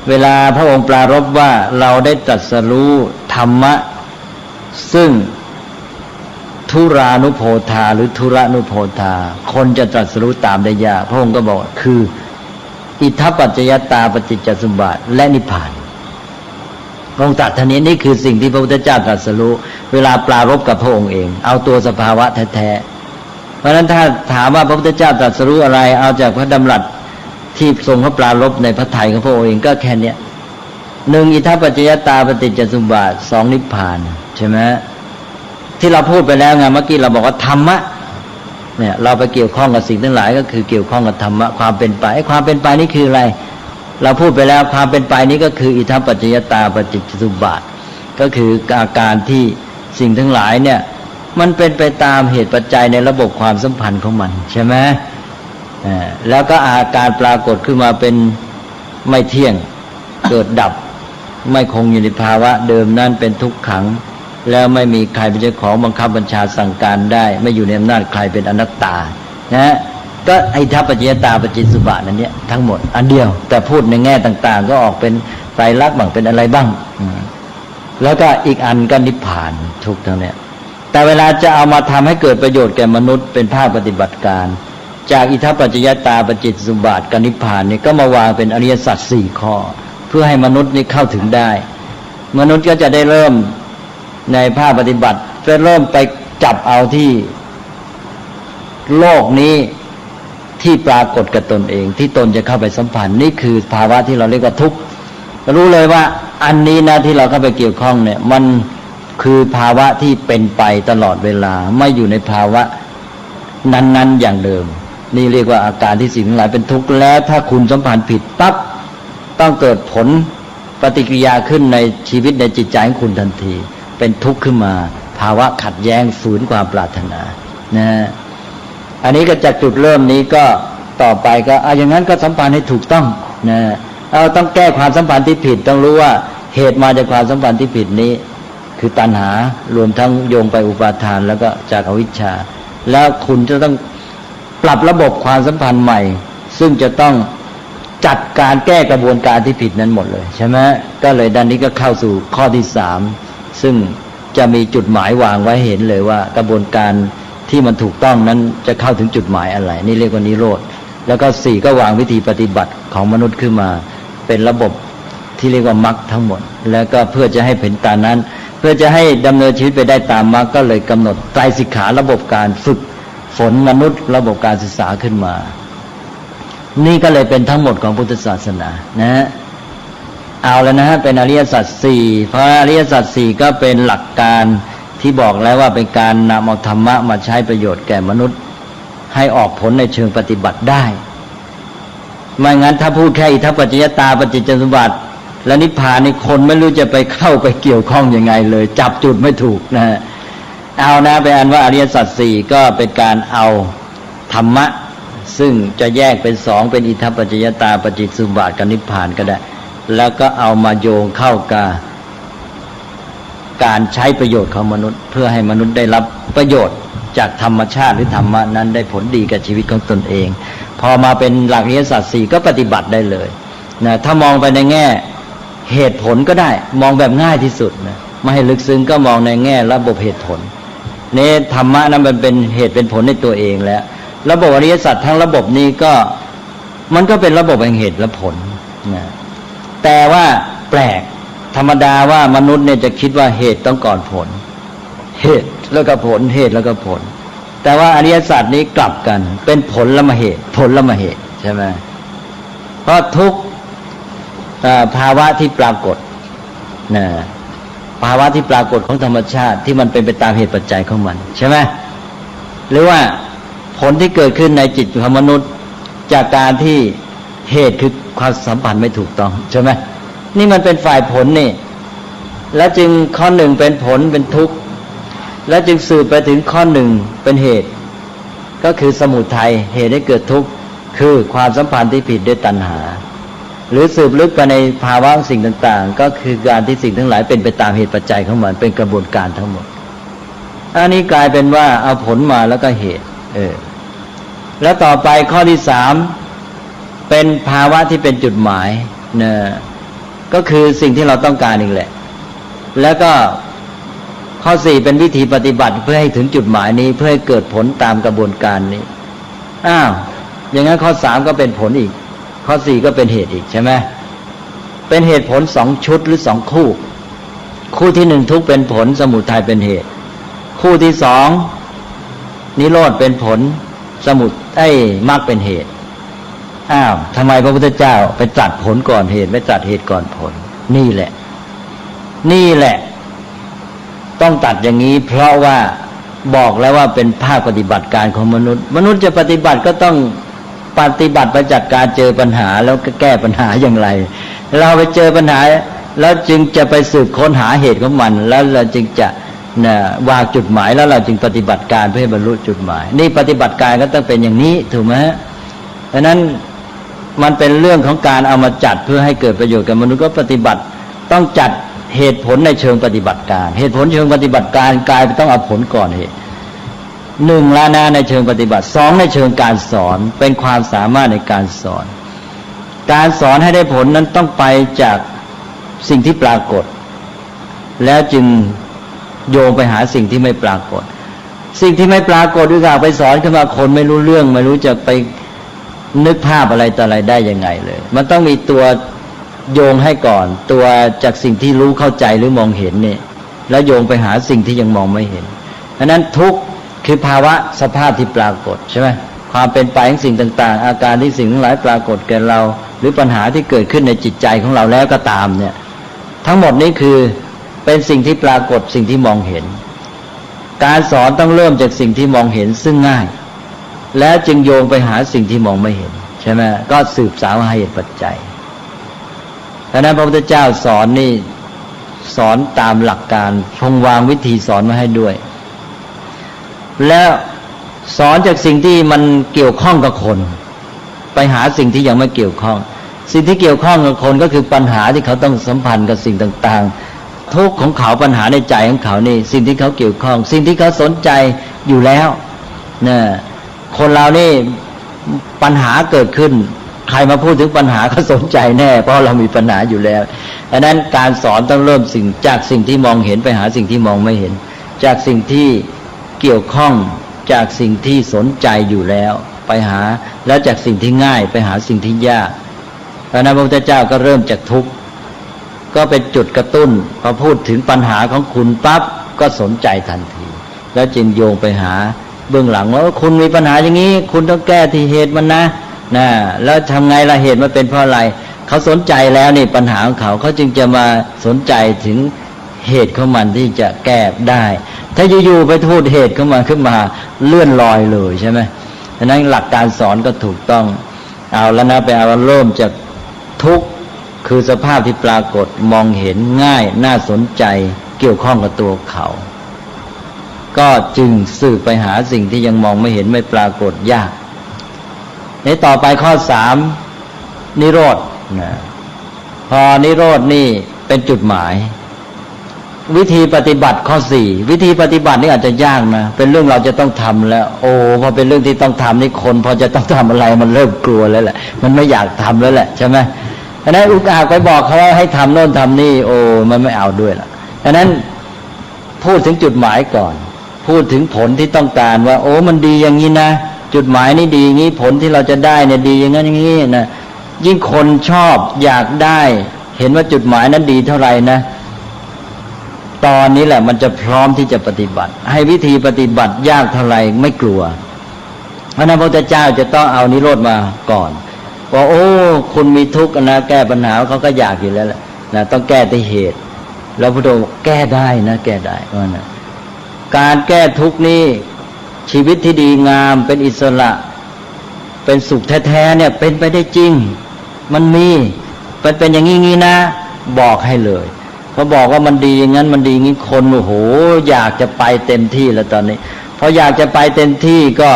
เวลาพระองค์ปรารภว่าเราได้ตรัสรู้ธรรมะซึ่งทุรานุโพธาหรือทุระนุโพธาคนจะตรัสรู้ตามได้ยากพระองค์ก็บอกคืออิทธปัจจยตาปฏิจจสมุปบาทและนิพพานพระองค์ตรัสท่านี้นี่คือสิ่งที่พระพุทธเจ้าตรัสรู้เวลาปรารภกับพระองค์เองเอาตัวสภาวะแท้ๆเพราะฉะนั้นถ้าถามว่าพระพุทธเจ้าตรัสรู้อะไรเอาจากพระดำรัสที่ทรงพระปรารภในพระทัยของพระองค์เองก็แค่เนี้ยหนึ่งอิทธปัจจยตาปฏิจจสมุปบาทสองนิพพานใช่ไหมที่เราพูดไปแล้วไงเมื่อกี้เราบอกว่าธรรมะเนี่ยเราไปเกี่ยวข้องกับสิ่งทั้งหลายก็คือเกี่ยวข้องกับธรรมะความเป็นไปไอ้ความเป็นไปนี่คืออะไรเราพูดไปแล้วความเป็นไปนี้ก็คืออิทธปัจจยตาปฏิจจสมุปบาทก็คืออาการที่สิ่งทั้งหลายเนี่ยมันเป็นไปตามเหตุปัจจัยในระบบความสัมพันธ์ของมันใช่ไหมแล้วก็อาการปรากฏขึ้นมาเป็นไม่เที่ยงเกิดดับไม่คงอยู่ในภาวะเดิมนั่นเป็นทุกขังแล้วไม่มีใครเป็นเจ้าของบังคับบัญชาสั่งการได้ไม่อยู่ในอำนาจใครเป็นอนัตตานะก็อิทธปัจจยตาปฏิจจสมุปบาทนั่นเนี่ยทั้งหมดอันเดียวแต่พูดในแง่ต่างๆก็ออกเป็นไตรลักษณ์บ้างเป็นอะไรบ้างแล้วก็อีกอันก็นิพพานทุกทั้งเนี้ยแต่เวลาจะเอามาทำให้เกิดประโยชน์แก่มนุษย์เป็นภาคปฏิบัติการจากอิทธปัจจยตาปฏิจจสมุปบาทกับนิพพานนี่ก็มาวางเป็นอริยสัจ4ข้อเพื่อให้มนุษย์นี่เข้าถึงได้มนุษย์ก็จะได้เริ่มในภาคปฏิบัติจะเริ่มไปจับเอาที่โลกนี้ที่ปรากฏกับตนเองที่ตนจะเข้าไปสัมพันธ์นี่คือภาวะที่เราเรียกว่าทุกข์รู้เลยว่าอันนี้นะที่เราเข้าไปเกี่ยวข้องเนี่ยมันคือภาวะที่เป็นไปตลอดเวลาไม่อยู่ในภาวะนั้นๆอย่างเดิมนี่เรียกว่าอาการที่สิ่งทั้งหลายเป็นทุกข์แล้วถ้าคุณสัมพันธ์ผิดปั๊บต้องเกิดผลปฏิกิริยาขึ้นในชีวิตในจิตใจของคุณทันทีเป็นทุกข์ขึ้นมาภาวะขัดแย้งฝืนความปรารถนานะอันนี้ก็จากจุดเริ่มนี้ก็ต่อไปก็อย่างนั้นก็สัมพันธ์ให้ถูกต้องนะต้องแก้ความสัมพันธ์ที่ผิดต้องรู้ว่าเหตุมาจากความสัมพันธ์ที่ผิดนี้คือตัณหารวมทั้งโยงไปอุปาทานแล้วก็จากอวิชชาแล้วคุณจะต้องปรับระบบความสัมพันธ์ใหม่ซึ่งจะต้องจัดการแก้กระบวนการที่ผิดนั้นหมดเลยใช่ไหมก็เลยด้านนี้ก็เข้าสู่ข้อที่3ซึ่งจะมีจุดหมายวางไว้เห็นเลยว่ากระบวนการที่มันถูกต้องนั้นจะเข้าถึงจุดหมายอะไรนี่เรียกว่านิโรธแล้วก็4ก็วางวิธีปฏิบัติของมนุษย์ขึ้นมาเป็นระบบที่เรียกว่ามรรคทั้งหมดแล้วก็เพื่อจะให้เห็นตามนั้นเพื่อจะให้ดำเนินชีวิตไปได้ตามมรรคก็เลยกำหนดไตรสิกขาระบบการฝึกฝนมนุษย์ระบบการศึกษาขึ้นมานี่ก็เลยเป็นทั้งหมดของพุทธศาสนานะเอาแล้วนะฮะเป็นอริยสัจ4เพราะอริยสัจ4ก็เป็นหลักการที่บอกแล้วว่าเป็นการนำเอาธรรมะมาใช้ประโยชน์แก่มนุษย์ให้ออกผลในเชิงปฏิบัติได้ไม่งั้นถ้าพูดแค่อิทธปัจจยตาปฏิจจสมุปบาทและนิพพานนี่คนไม่รู้จะไปเข้าไปเกี่ยวข้องยังไงเลยจับจุดไม่ถูกนะฮะเอานะไปอันว่าอริยสัจ4ก็เป็นการเอาธรรมะซึ่งจะแยกเป็น2เป็นอิทธปัจจยตาปฏิจจสมุปบาทกับนิพพานก็ได้แล้วก็เอามาโยงเข้ากับการใช้ประโยชน์ของมนุษย์เพื่อให้มนุษย์ได้รับประโยชน์จากธรรมชาติหรือธรรมะนั้นได้ผลดีกับชีวิตของตนเองพอมาเป็นหลักอริยสัจ4ก็ปฏิบัติได้เลยนะถ้ามองไปในแง่เหตุผลก็ได้มองแบบง่ายที่สุดนะไม่ให้ลึกซึ้งก็มองในแง่ระบบเหตุผลนี่ธรรมะนั้นมันเป็นเหตุเป็นผลในตัวเองแล้วระบบอริยสัจทั้งระบบนี้ก็มันก็เป็นระบบแห่งเหตุและผลนะแต่ว่าแปลกธรรมดาว่ามนุษย์เนี่ยจะคิดว่าเหตุต้องก่อนผลเหตุแล้วก็ผลเหตุแล้วก็ผลแต่ว่าอริยสัจนี้กลับกันเป็นผลละมาเหตุผลละมาเหตุใช่ไหมเพราะทุกภาวะที่ปรากฏนะภาวะที่ปรากฏของธรรมชาติที่มันเป็นไปตามเหตุปัจจัยของมันใช่ไหมหรือว่าผลที่เกิดขึ้นในจิตของมนุษย์จากการที่เหตุคือความสัมพันธ์ไม่ถูกต้องใช่ไหมนี่มันเป็นฝ่ายผลนี่แล้วจึงข้อ1เป็นผลเป็นทุกข์แล้วจึงสืบไปถึงข้อ1เป็นเหตุก็คือสมุทัยเหตุให้เกิดทุกข์คือความสัมพันธ์ที่ผิดด้วยตัณหาหรือสืบลึกไปในภาวะสิ่งต่างๆก็คือการที่สิ่งทั้งหลายเป็นไปตามเหตุปัจจัยของมันเป็นกระบวนการทั้งหมดอันนี้กลายเป็นว่าเอาผลมาแล้วก็เหตุแล้วต่อไปข้อที่3เป็นภาวะที่เป็นจุดหมายนะ ก็คือสิ่งที่เราต้องการอีกแหละแล้วก็ข้อ4เป็นวิธีปฏิบัติเพื่อให้ถึงจุดหมายนี้เพื่อให้เกิดผลตามกระบวนการนี้อย่างนั้นข้อ3ก็เป็นผลอีกข้อ4ก็เป็นเหตุอีกใช่ไหมเป็นเหตุผล2ชุดหรือ2คู่คู่ที่1ทุกข์เป็นผลสมุทัยเป็นเหตุคู่ที่2นิโรธเป็นผลมรรคเป็นเหตุทำไมพระพุทธเจ้าไปตรัสผลก่อนเหตุไม่ตรัสเหตุก่อนผลนี่แหละต้องตัดอย่างนี้เพราะว่าบอกแล้วว่าเป็นภาคปฏิบัติการของมนุษย์จะปฏิบัติก็ต้องปฏิบัติไปจากการเจอปัญหาแล้วก็แก้ปัญหาอย่างไรเราไปเจอปัญหาแล้วจึงจะไปสืบค้นหาเหตุของมันแล้วเราจึงจะวางจุดหมายแล้วเราจึงปฏิบัติการเพื่อให้บรรลุจุดหมายนี่ปฏิบัติการก็ต้องเป็นอย่างนี้ถูกไหมเพราะนั้นมันเป็นเรื่องของการเอามาจัดเพื่อให้เกิดประโยชน์กับมนุษย์ก็ปฏิบัติต้องจัดเหตุผลในเชิงปฏิบัติการเหตุผลเชิงปฏิบัติการกลายต้องเอาผลก่อนเหตุ1ละนะในเชิงปฏิบัติ2ในเชิงการสอนเป็นความสามารถในการสอนให้ได้ผลนั้นต้องไปจากสิ่งที่ปรากฏแล้วจึงโยงไปหาสิ่งที่ไม่ปรากฏสิ่งที่ไม่ปรากฏด้วยการไปสอนขึ้นมาคนไม่รู้เรื่องไม่รู้จะไปนึกภาพอะไรต่ออะไรได้ยังไงเลยมันต้องมีตัวโยงให้ก่อนตัวจากสิ่งที่รู้เข้าใจหรือมองเห็นเนี่ยแล้วโยงไปหาสิ่งที่ยังมองไม่เห็นเพราะนั้นทุกข์คือภาวะสภาพที่ปรากฏใช่ไหมความเป็นไปของสิ่งต่างๆอาการที่สิ่งทั้งหลายปรากฏแก่เราหรือปัญหาที่เกิดขึ้นในจิตใจของเราแล้วก็ตามเนี่ยทั้งหมดนี้คือเป็นสิ่งที่ปรากฏสิ่งที่มองเห็นการสอนต้องเริ่มจากสิ่งที่มองเห็นซึ่งง่ายแล้วจึงโยงไปหาสิ่งที่มองไม่เห็นใช่ไหมก็สืบสาวหาเหตุปัจจัยดังนั้นพระพุทธเจ้าสอนนี่สอนตามหลักการทรงวางวิธีสอนมาให้ด้วยแล้วสอนจากสิ่งที่มันเกี่ยวข้องกับคนไปหาสิ่งที่ยังไม่เกี่ยวข้องสิ่งที่เกี่ยวข้องกับคนก็คือปัญหาที่เขาต้องสัมพันธ์กับสิ่งต่างๆทุกข์ของเขาปัญหาในใจของเขานี่สิ่งที่เขาเกี่ยวข้องสิ่งที่เขาสนใจอยู่แล้วเนี่ยคนเรานี่ปัญหาเกิดขึ้นใครมาพูดถึงปัญหาเขาสนใจแน่เพราะเรามีปัญหาอยู่แล้วดังนั้นการสอนต้องเริ่มจากสิ่งที่มองเห็นไปหาสิ่งที่มองไม่เห็นจากสิ่งที่เกี่ยวข้องจากสิ่งที่สนใจอยู่แล้วไปหาแล้วจากสิ่งที่ง่ายไปหาสิ่งที่ยากเพราะนั้นพระพุทธเจ้าก็เริ่มจากทุกข์ก็เป็นจุดกระตุ้นพอพูดถึงปัญหาของคุณปั๊บก็สนใจทันทีแล้วจึงโยงไปหาเบื้องหลังว่าคุณมีปัญหาอย่างนี้คุณต้องแก้ที่เหตุมันนะแล้วทำไงล่ะเหตุมันเป็นเพราะอะไรเขาสนใจแล้วนี่ปัญหาของเขาจึงจะมาสนใจถึงเหตุของมันที่จะแก้ได้ถ้าอยู่ๆไปพูดเหตุของมันขึ้นมาเลื่อนลอยเลยใช่ไหมดังนั้นหลักการสอนก็ถูกต้องเอาแล้วนะไปเอาเริ่มจากทุกข์คือสภาพที่ปรากฏมองเห็นง่ายน่าสนใจเกี่ยวข้องกับตัวเขาก็จึงสืบไปหาสิ่งที่ยังมองไม่เห็นไม่ปรากฏยากในต่อไปข้อ3นิโรธพอนิโรธนี่เป็นจุดหมายวิธีปฏิบัติข้อ4วิธีปฏิบัตินี่อาจจะยากนะเป็นเรื่องเราจะต้องทำแล้วพอเป็นเรื่องที่ต้องทำนี่คนพอจะต้องทำอะไรมันเริ่มกลัวแล้วแหละมันไม่อยากทำแล้วแหละใช่ไหมฉะนั้นอุกอาจไปบอกเขาว่าให้ทำโน่นทำนี่มันไม่เอาด้วยล่ะฉะนั้นพูดถึงจุดหมายก่อนพูดถึงผลที่ต้องการว่ามันดีอย่างนี้นะจุดหมายนี่ดีอย่างนี้ผลที่เราจะได้เนี่ยดีอย่างนั้นอย่างนี้นะยิ่งคนชอบอยากได้เห็นว่าจุดหมายนั้นดีเท่าไหร่นะตอนนี้แหละมันจะพร้อมที่จะปฏิบัติให้วิธีปฏิบัติยากเท่าไหร่ไม่กลัวเพราะนั้นพระพุทธเจ้าจะต้องเอานิโรธมาก่อนว่าคุณมีทุกข์นะแก้ปัญหาเขาก็อยากอยู่แล้วแหละนะต้องแก้ที่เหตุแล้วพระองค์แก้ได้นะแก้ได้ว่านะการแก้ทุกข์นี้ชีวิตที่ดีงามเป็นอิสระเป็นสุขแท้ๆเนี่ยเป็นไปได้จริงมันมีเป็นอย่างนี้นะบอกให้เลยพอบอกว่ามันดีอย่างนั้นมันดีอย่างนี้คนอยากจะไปเต็มที่แล้วตอนนี้พออยากจะไปเต็มที่ก็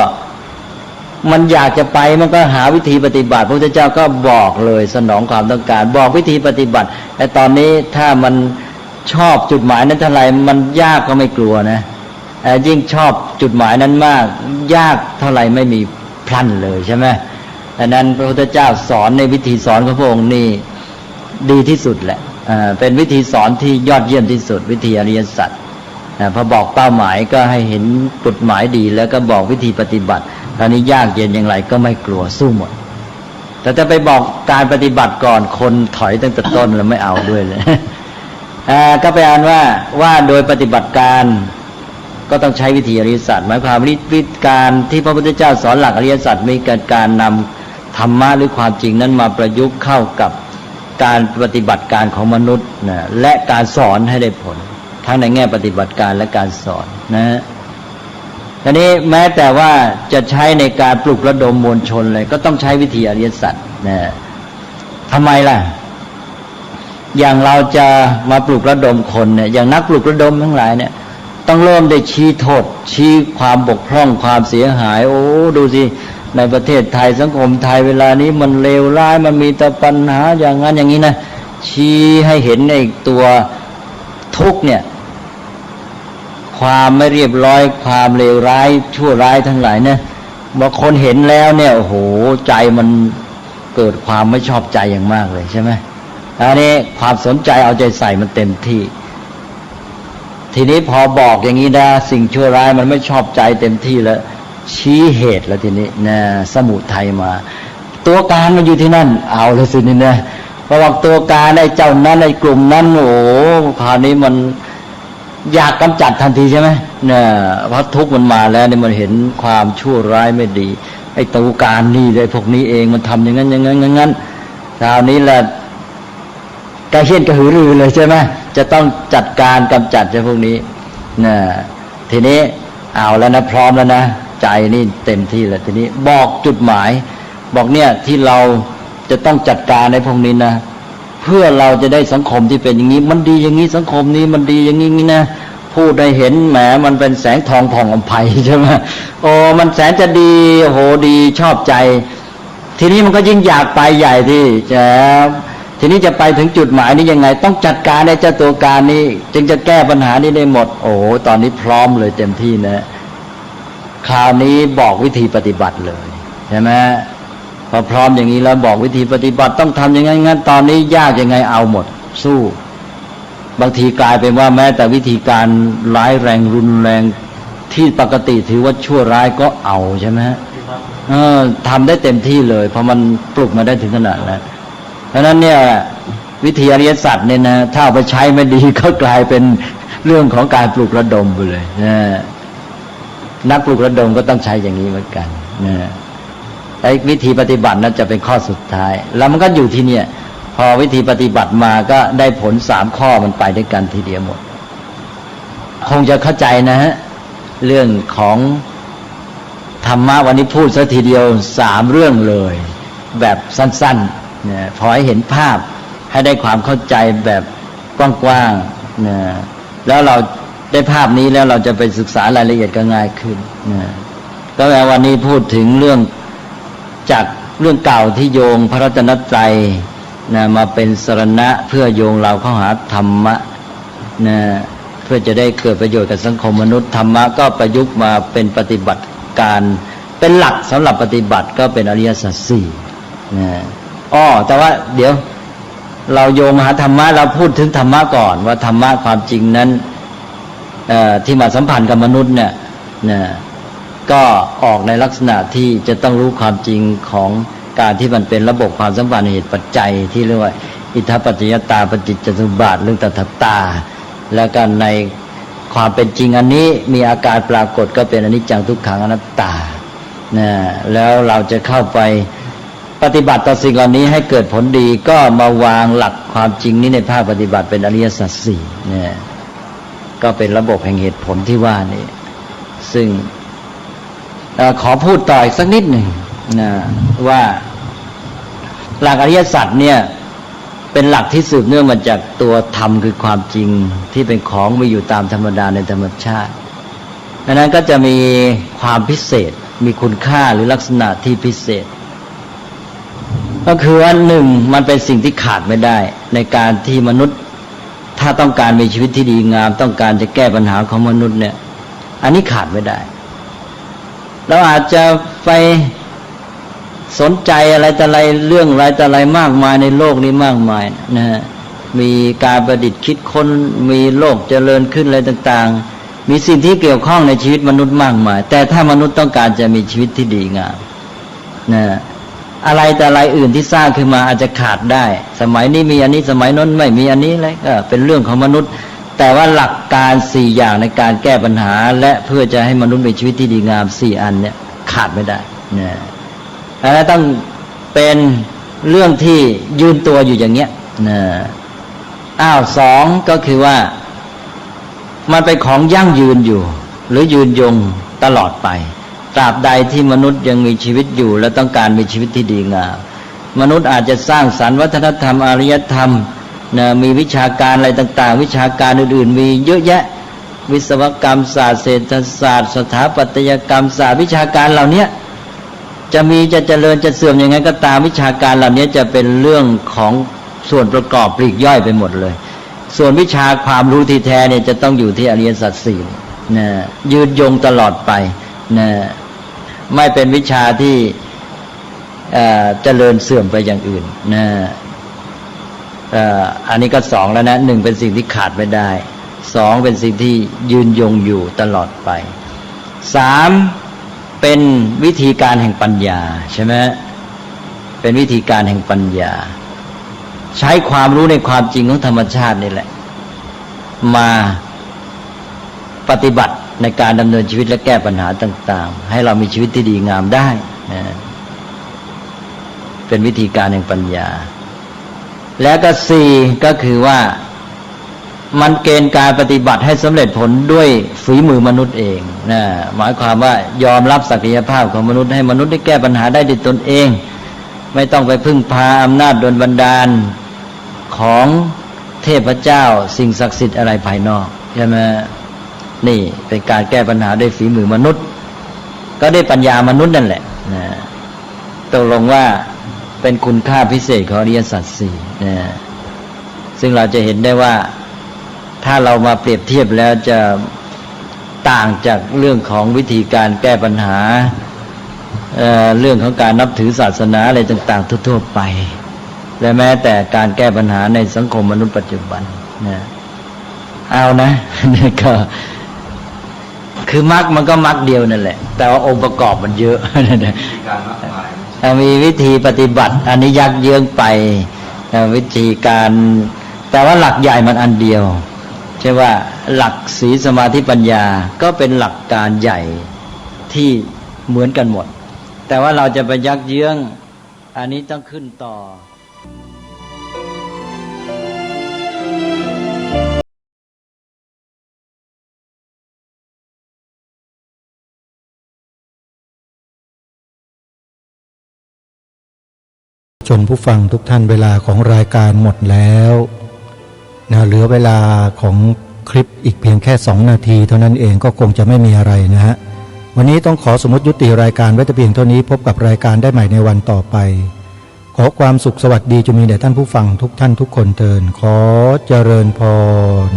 มันอยากจะไปมันก็หาวิธีปฏิบัติพระพุทธเจ้าก็บอกเลยสนองความต้องการบอกวิธีปฏิบัติแต่ตอนนี้ถ้ามันชอบจุดหมายนั้นเท่าไหร่มันยากก็ไม่กลัวนะยิ่งชอบจุดหมายนั้นมากยากเท่าไหร่ไม่มีพลันเลยใช่ไหมดังนั้นพระพุทธเจ้าสอนในวิธีสอนของพระองค์นี่ ดีที่สุดแหละเป็นวิธีสอนที่ยอดเยี่ยมที่สุดวิธีอริยสัจพอบอกเป้าหมายก็ให้เห็นจุดหมายดีแล้วก็บอกวิธีปฏิบัติตอนนี้ยากเย็นอย่างไรก็ไม่กลัวสู้หมดแต่จะไปบอกการปฏิบัติก่อนคนถอยตั้งแต่ต้นแล้วไม่เอาด้วยเลย ก็ไปอ่านว่าโดยปฏิบัติการก็ต้องใช้วิธีอริยสัจหมายความวิธีการที่พระพุทธเจ้าสอนหลักอริยสัจมีการนำธรรมะหรือความจริงนั้นมาประยุกต์เข้ากับการปฏิบัติการของมนุษย์นะและการสอนให้ได้ผลทั้งในแง่ปฏิบัติการและการสอนนะทีนี้แม้แต่ว่าจะใช้ในการปลุกระดมมวลชนเลยก็ต้องใช้วิธีอริยสัจนะทำไมล่ะอย่างเราจะมาปลุกระดมคนเนี่ยอย่างนักปลุกระดมทั้งหลายเนี่ยต้องเริ่มได้ชี้โทษชี้ความบกพร่องความเสียหายโอ้ดูสิในประเทศไทยสังคมไทยเวลานี้มันเลวร้ายมันมีแต่ปัญหาอย่างนั้นอย่างนี้นะชี้ให้เห็นในตัวทุกข์เนี่ยความไม่เรียบร้อยความเลวร้ายชั่วร้ายทั้งหลายเนี่ยบางคนเห็นแล้วเนี่ยโอ้โหใจมันเกิดความไม่ชอบใจอย่างมากเลยใช่ไหมอันนี้ความสนใจเอาใจใส่มันเต็มที่ทีนี้พอบอกอย่างนี้นะสิ่งชั่วร้ายมันไม่ชอบใจเต็มที่แล้วชี้เหตุแล้วทีนี้นะสมุทัยมาตัวการมันอยู่ที่นั่นเอาเลยสินี่นะเพราะว่าตัวการไอ้เจ้านั้นไอ้กลุ่มนั้นโอ้คราวนี้มันอยากกำจัดทันทีใช่ไหมเนี่ยเพราะทุกข์มันมาแล้วเนี่ยมันเห็นความชั่วร้ายไม่ดีไอ้ตัวการนี่ไอ้พวกนี้เองมันทำอย่างนั้นอย่างนั้นอย่างนั้นคราวนี้แหละกระเฮี้ยนกระหือรือเลยใช่ไหมจะต้องจัดการกำจัดไอ้พวกนี้นะทีนี้เอาแล้วนะพร้อมแล้วนะใจนี่เต็มที่แล้วทีนี้บอกจุดหมายบอกเนี่ยที่เราจะต้องจัดการในพวกนี้นะเพื่อเราจะได้สังคมที่เป็นอย่างนี้มันดีอย่างนี้สังคมนี้มันดีอย่างนี้นะพูดได้เห็นแหมมันเป็นแสงทองผ่องอำไพใช่ไหมโอ้มันแสนจะดีโหดีชอบใจทีนี้มันก็ยิ่งอยากไปใหญ่ที่จะทีนี้จะไปถึงจุดหมายนี้ยังไงต้องจัดการในเจ้าตัวการนี้จึงจะแก้ปัญหานี้ได้หมดโอ้ตอนนี้พร้อมเลยเต็มที่นะคราวนี้บอกวิธีปฏิบัติเลยใช่ไหมพอพร้อมอย่างนี้แล้วบอกวิธีปฏิบัติต้องทำยังไงงั้นตอนนี้ยากยังไงเอาหมดสู้บางทีกลายเป็นว่าแม้แต่วิธีการร้ายแรงรุนแรงที่ปกติถือว่าชั่วร้ายก็เอาใช่ไหมทำได้เต็มที่เลยเพราะมันปลุกมาได้ถึงขนาดนั้นเพราะนั้นเนี่ยวิธีอริยสัจเนี่ยนะถ้าเอาไปใช้ไม่ดีก็กลายเป็นเรื่องของการปลุกระดมไปเลยนะนักปลุกระดมก็ต้องใช้อย่างนี้เหมือนกันนะไอ้วิธีปฏิบัตินั้นจะเป็นข้อสุดท้ายแล้วมันก็อยู่ที่เนี่ยพอวิธีปฏิบัติมาก็ได้ผล3ข้อมันไปด้วยกันทีเดียวหมดคงจะเข้าใจนะฮะเรื่องของธรรมะวันนี้พูดซะทีเดียว3เรื่องเลยแบบสั้นๆเนี่ยพอให้เห็นภาพให้ได้ความเข้าใจแบบกว้างๆนะแล้วเราได้ภาพนี้แล้วเราจะไปศึกษารายละเอียดก็ง่ายขึ้นนะก็แปลวันนี้พูดถึงเรื่องจากเรื่องเก่าที่โยงพระรัตนตรัยนะมาเป็นสรณะเพื่อโยงเราเข้าหาธรรมะนะเพื่อจะได้เกิดประโยชน์กับสังคมมนุษย์ธรรมะก็ประยุกต์มาเป็นปฏิบัติการเป็นหลักสำหรับปฏิบัติก็เป็นอริยสัจสี่นะแต่ว่าเดี๋ยวเราโยงหาธรรมะเราพูดถึงธรรมะก่อนว่าธรรมะความจริงนั้นที่มาสัมพันธ์กับมนุษย์เนี่ยนะก็ออกในลักษณะที่จะต้องรู้ความจริงของการที่มันเป็นระบบความสัมพันธ์เหตุปัจจัยที่เรียกว่าอิทธปัจจยตาปฏิจจสมุปบาทเรื่องตถาตาแล้วก็ในความเป็นจริงอันนี้มีอาการปรากฏก็เป็นอนิจจังทุกขังอนัตตานะแล้วเราจะเข้าไปปฏิบัติต่อสิ่งเหล่านี้ให้เกิดผลดีก็มาวางหลักความจริงนี้ในภาคปฏิบัติเป็นอริยสัจสี่นะก็เป็นระบบแห่งเหตุผลที่ว่านี้ซึ่งขอพูดต่ออีกสักนิดหนึ่งนะว่าหลักอริยสัจเนี่ยเป็นหลักที่สืบเนื่องมาจากตัวธรรมคือความจริงที่เป็นของมีอยู่ตามธรรมดาในธรรมชาติดังนั้นก็จะมีความพิเศษมีคุณค่าหรือลักษณะที่พิเศษก็คือว่าหนึ่งมันเป็นสิ่งที่ขาดไม่ได้ในการที่มนุษย์ถ้าต้องการมีชีวิตที่ดีงามต้องการจะแก้ปัญหาของมนุษย์เนี่ยอันนี้ขาดไม่ได้เราอาจจะไป สนใจอะไรแต่อะไรเรื่องอะไรแต่อะไรมากมายในโลกนี้มากมายนะฮะมีการประดิษฐ์คิดค้นมีโลกเจริญขึ้นอะไรต่างๆมีสิ่งที่เกี่ยวข้องในชีวิตมนุษย์มากมายแต่ถ้ามนุษย์ต้องการจะมีชีวิตที่ดีงามนะอะไรแต่อะไรอื่นที่สร้างขึ้นมาอาจจะขาดได้สมัยนี้มีอันนี้สมัยนั้นไม่มีอันนี้เลยก็เป็นเรื่องของมนุษย์แต่ว่าหลักการ4อย่างในการแก้ปัญหาและเพื่อจะให้มนุษย์มีชีวิตที่ดีงาม4อันเนี่ยขาดไม่ได้นะและต้องเป็นเรื่องที่ยืนตัวอยู่อย่างเงี้ยนะสองก็คือว่ามันเป็นของยั่งยืนอยู่หรือยืนยงตลอดไปตราบใดที่มนุษย์ยังมีชีวิตอยู่และต้องการมีชีวิตที่ดีงามมนุษย์อาจจะสร้างสรรค์วัฒนธรรมอารยธรรมนะมีวิชาการอะไรต่างๆวิชาการอื่นๆมีเยอะแยะวิศวกรรมศาสตร์เศรษฐศาสตร์สถาปัตยกรรมศาสตร์วิชาการเหล่านี้จะมีจะเจริญจะเสื่อมยังไงก็ตามวิชาการเหล่านี้จะเป็นเรื่องของส่วนประกอบปลีกย่อยไปหมดเลยส่วนวิชาความรู้ที่แท้เนี่ยจะต้องอยู่ที่อริยสัจสี่นะยืนยงตลอดไปนะไม่เป็นวิชาที่เจริญเสื่อมไปอย่างอื่นนะอันนี้ก็สองแล้วนะหนึ่งเป็นสิ่งที่ขาดไม่ได้สองเป็นสิ่งที่ยืนยงอยู่ตลอดไปสามเป็นวิธีการแห่งปัญญาใช่ไหมเป็นวิธีการแห่งปัญญาใช้ความรู้ในความจริงของธรรมชาตินี่แหละมาปฏิบัติในการดำเนินชีวิตและแก้ปัญหาต่างๆให้เรามีชีวิตที่ดีงามได้นะเป็นวิธีการแห่งปัญญาแล้วก็สี่ก็คือว่ามันเกณฑ์การปฏิบัติให้สำเร็จผลด้วยฝีมือมนุษย์เองนะหมายความว่ายอมรับศักยภาพของมนุษย์ให้มนุษย์ได้แก้ปัญหาได้ด้วยตนเองไม่ต้องไปพึ่งพาอำนาจดลบันดาลของเทพเจ้าสิ่งศักดิ์สิทธิ์อะไรภายนอกใช่ไหมนี่เป็นการแก้ปัญหาด้วยฝีมือมนุษย์ก็ได้ปัญญามนุษย์นั่นแหละนะตกลงว่าเป็นคุณค่าพิเศษของอริยสัจสี่นะซึ่งเราจะเห็นได้ว่าถ้าเรามาเปรียบเทียบแล้วจะต่างจากเรื่องของวิธีการแก้ปัญหาเรื่องของการนับถือศาสนาอะไรต่างๆทั่วๆไปและแม้แต่การแก้ปัญหาในสังคมมนุษย์ปัจจุบันนะเอานะนี่ก็คือมรรคมันก็มรรคเดียวนั่นแหละแต่ว่าองค์ประกอบมันเยอะมีวิธีปฏิบัติอันนี้ยักเยื้องไปวิธีการแต่ว่าหลักใหญ่มันอันเดียวใช่ว่าหลักศีลสมาธิปัญญาก็เป็นหลักการใหญ่ที่เหมือนกันหมดแต่ว่าเราจะไปยักเยื้องอันนี้ต้องขึ้นต่อชนผู้ฟังทุกท่านเวลาของรายการหมดแล้วนะเหลือเวลาของคลิปอีกเพียงแค่2 นาทีเท่านั้นเองก็คงจะไม่มีอะไรนะฮะวันนี้ต้องขอสมมติยุติรายการไว้แต่เพียงเท่านี้พบกับรายการได้ใหม่ในวันต่อไปขอความสุขสวัสดีจะมีแด่ท่านผู้ฟังทุกท่านทุกคนเทินขอเจริญพร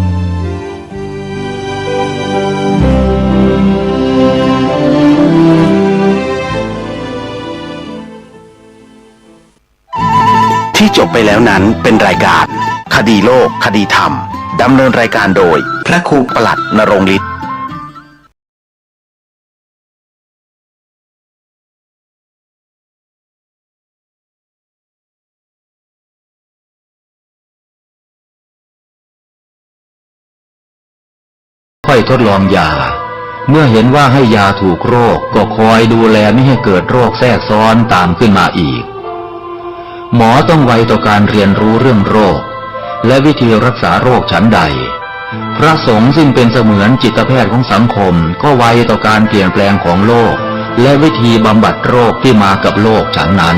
ที่จบไปแล้วนั้นเป็นรายการคดีโลกคดีธรรมดำเนินรายการโดยพระครูปลัดณรงค์ฤทธิ์ค่อยทดลองยาเมื่อเห็นว่าให้ยาถูกโรคก็คอยดูแลไม่ให้เกิดโรคแทรกซ้อนตามขึ้นมาอีกหมอต้องไวต่อการเรียนรู้เรื่องโรคและวิธีรักษาโรคฉันใดพระสงฆ์ซึ่งเป็นเสมือนจิตแพทย์ของสังคมก็ไวต่อการเปลี่ยนแปลงของโลกและวิธีบำบัดโรคที่มากับโลกฉันนั้น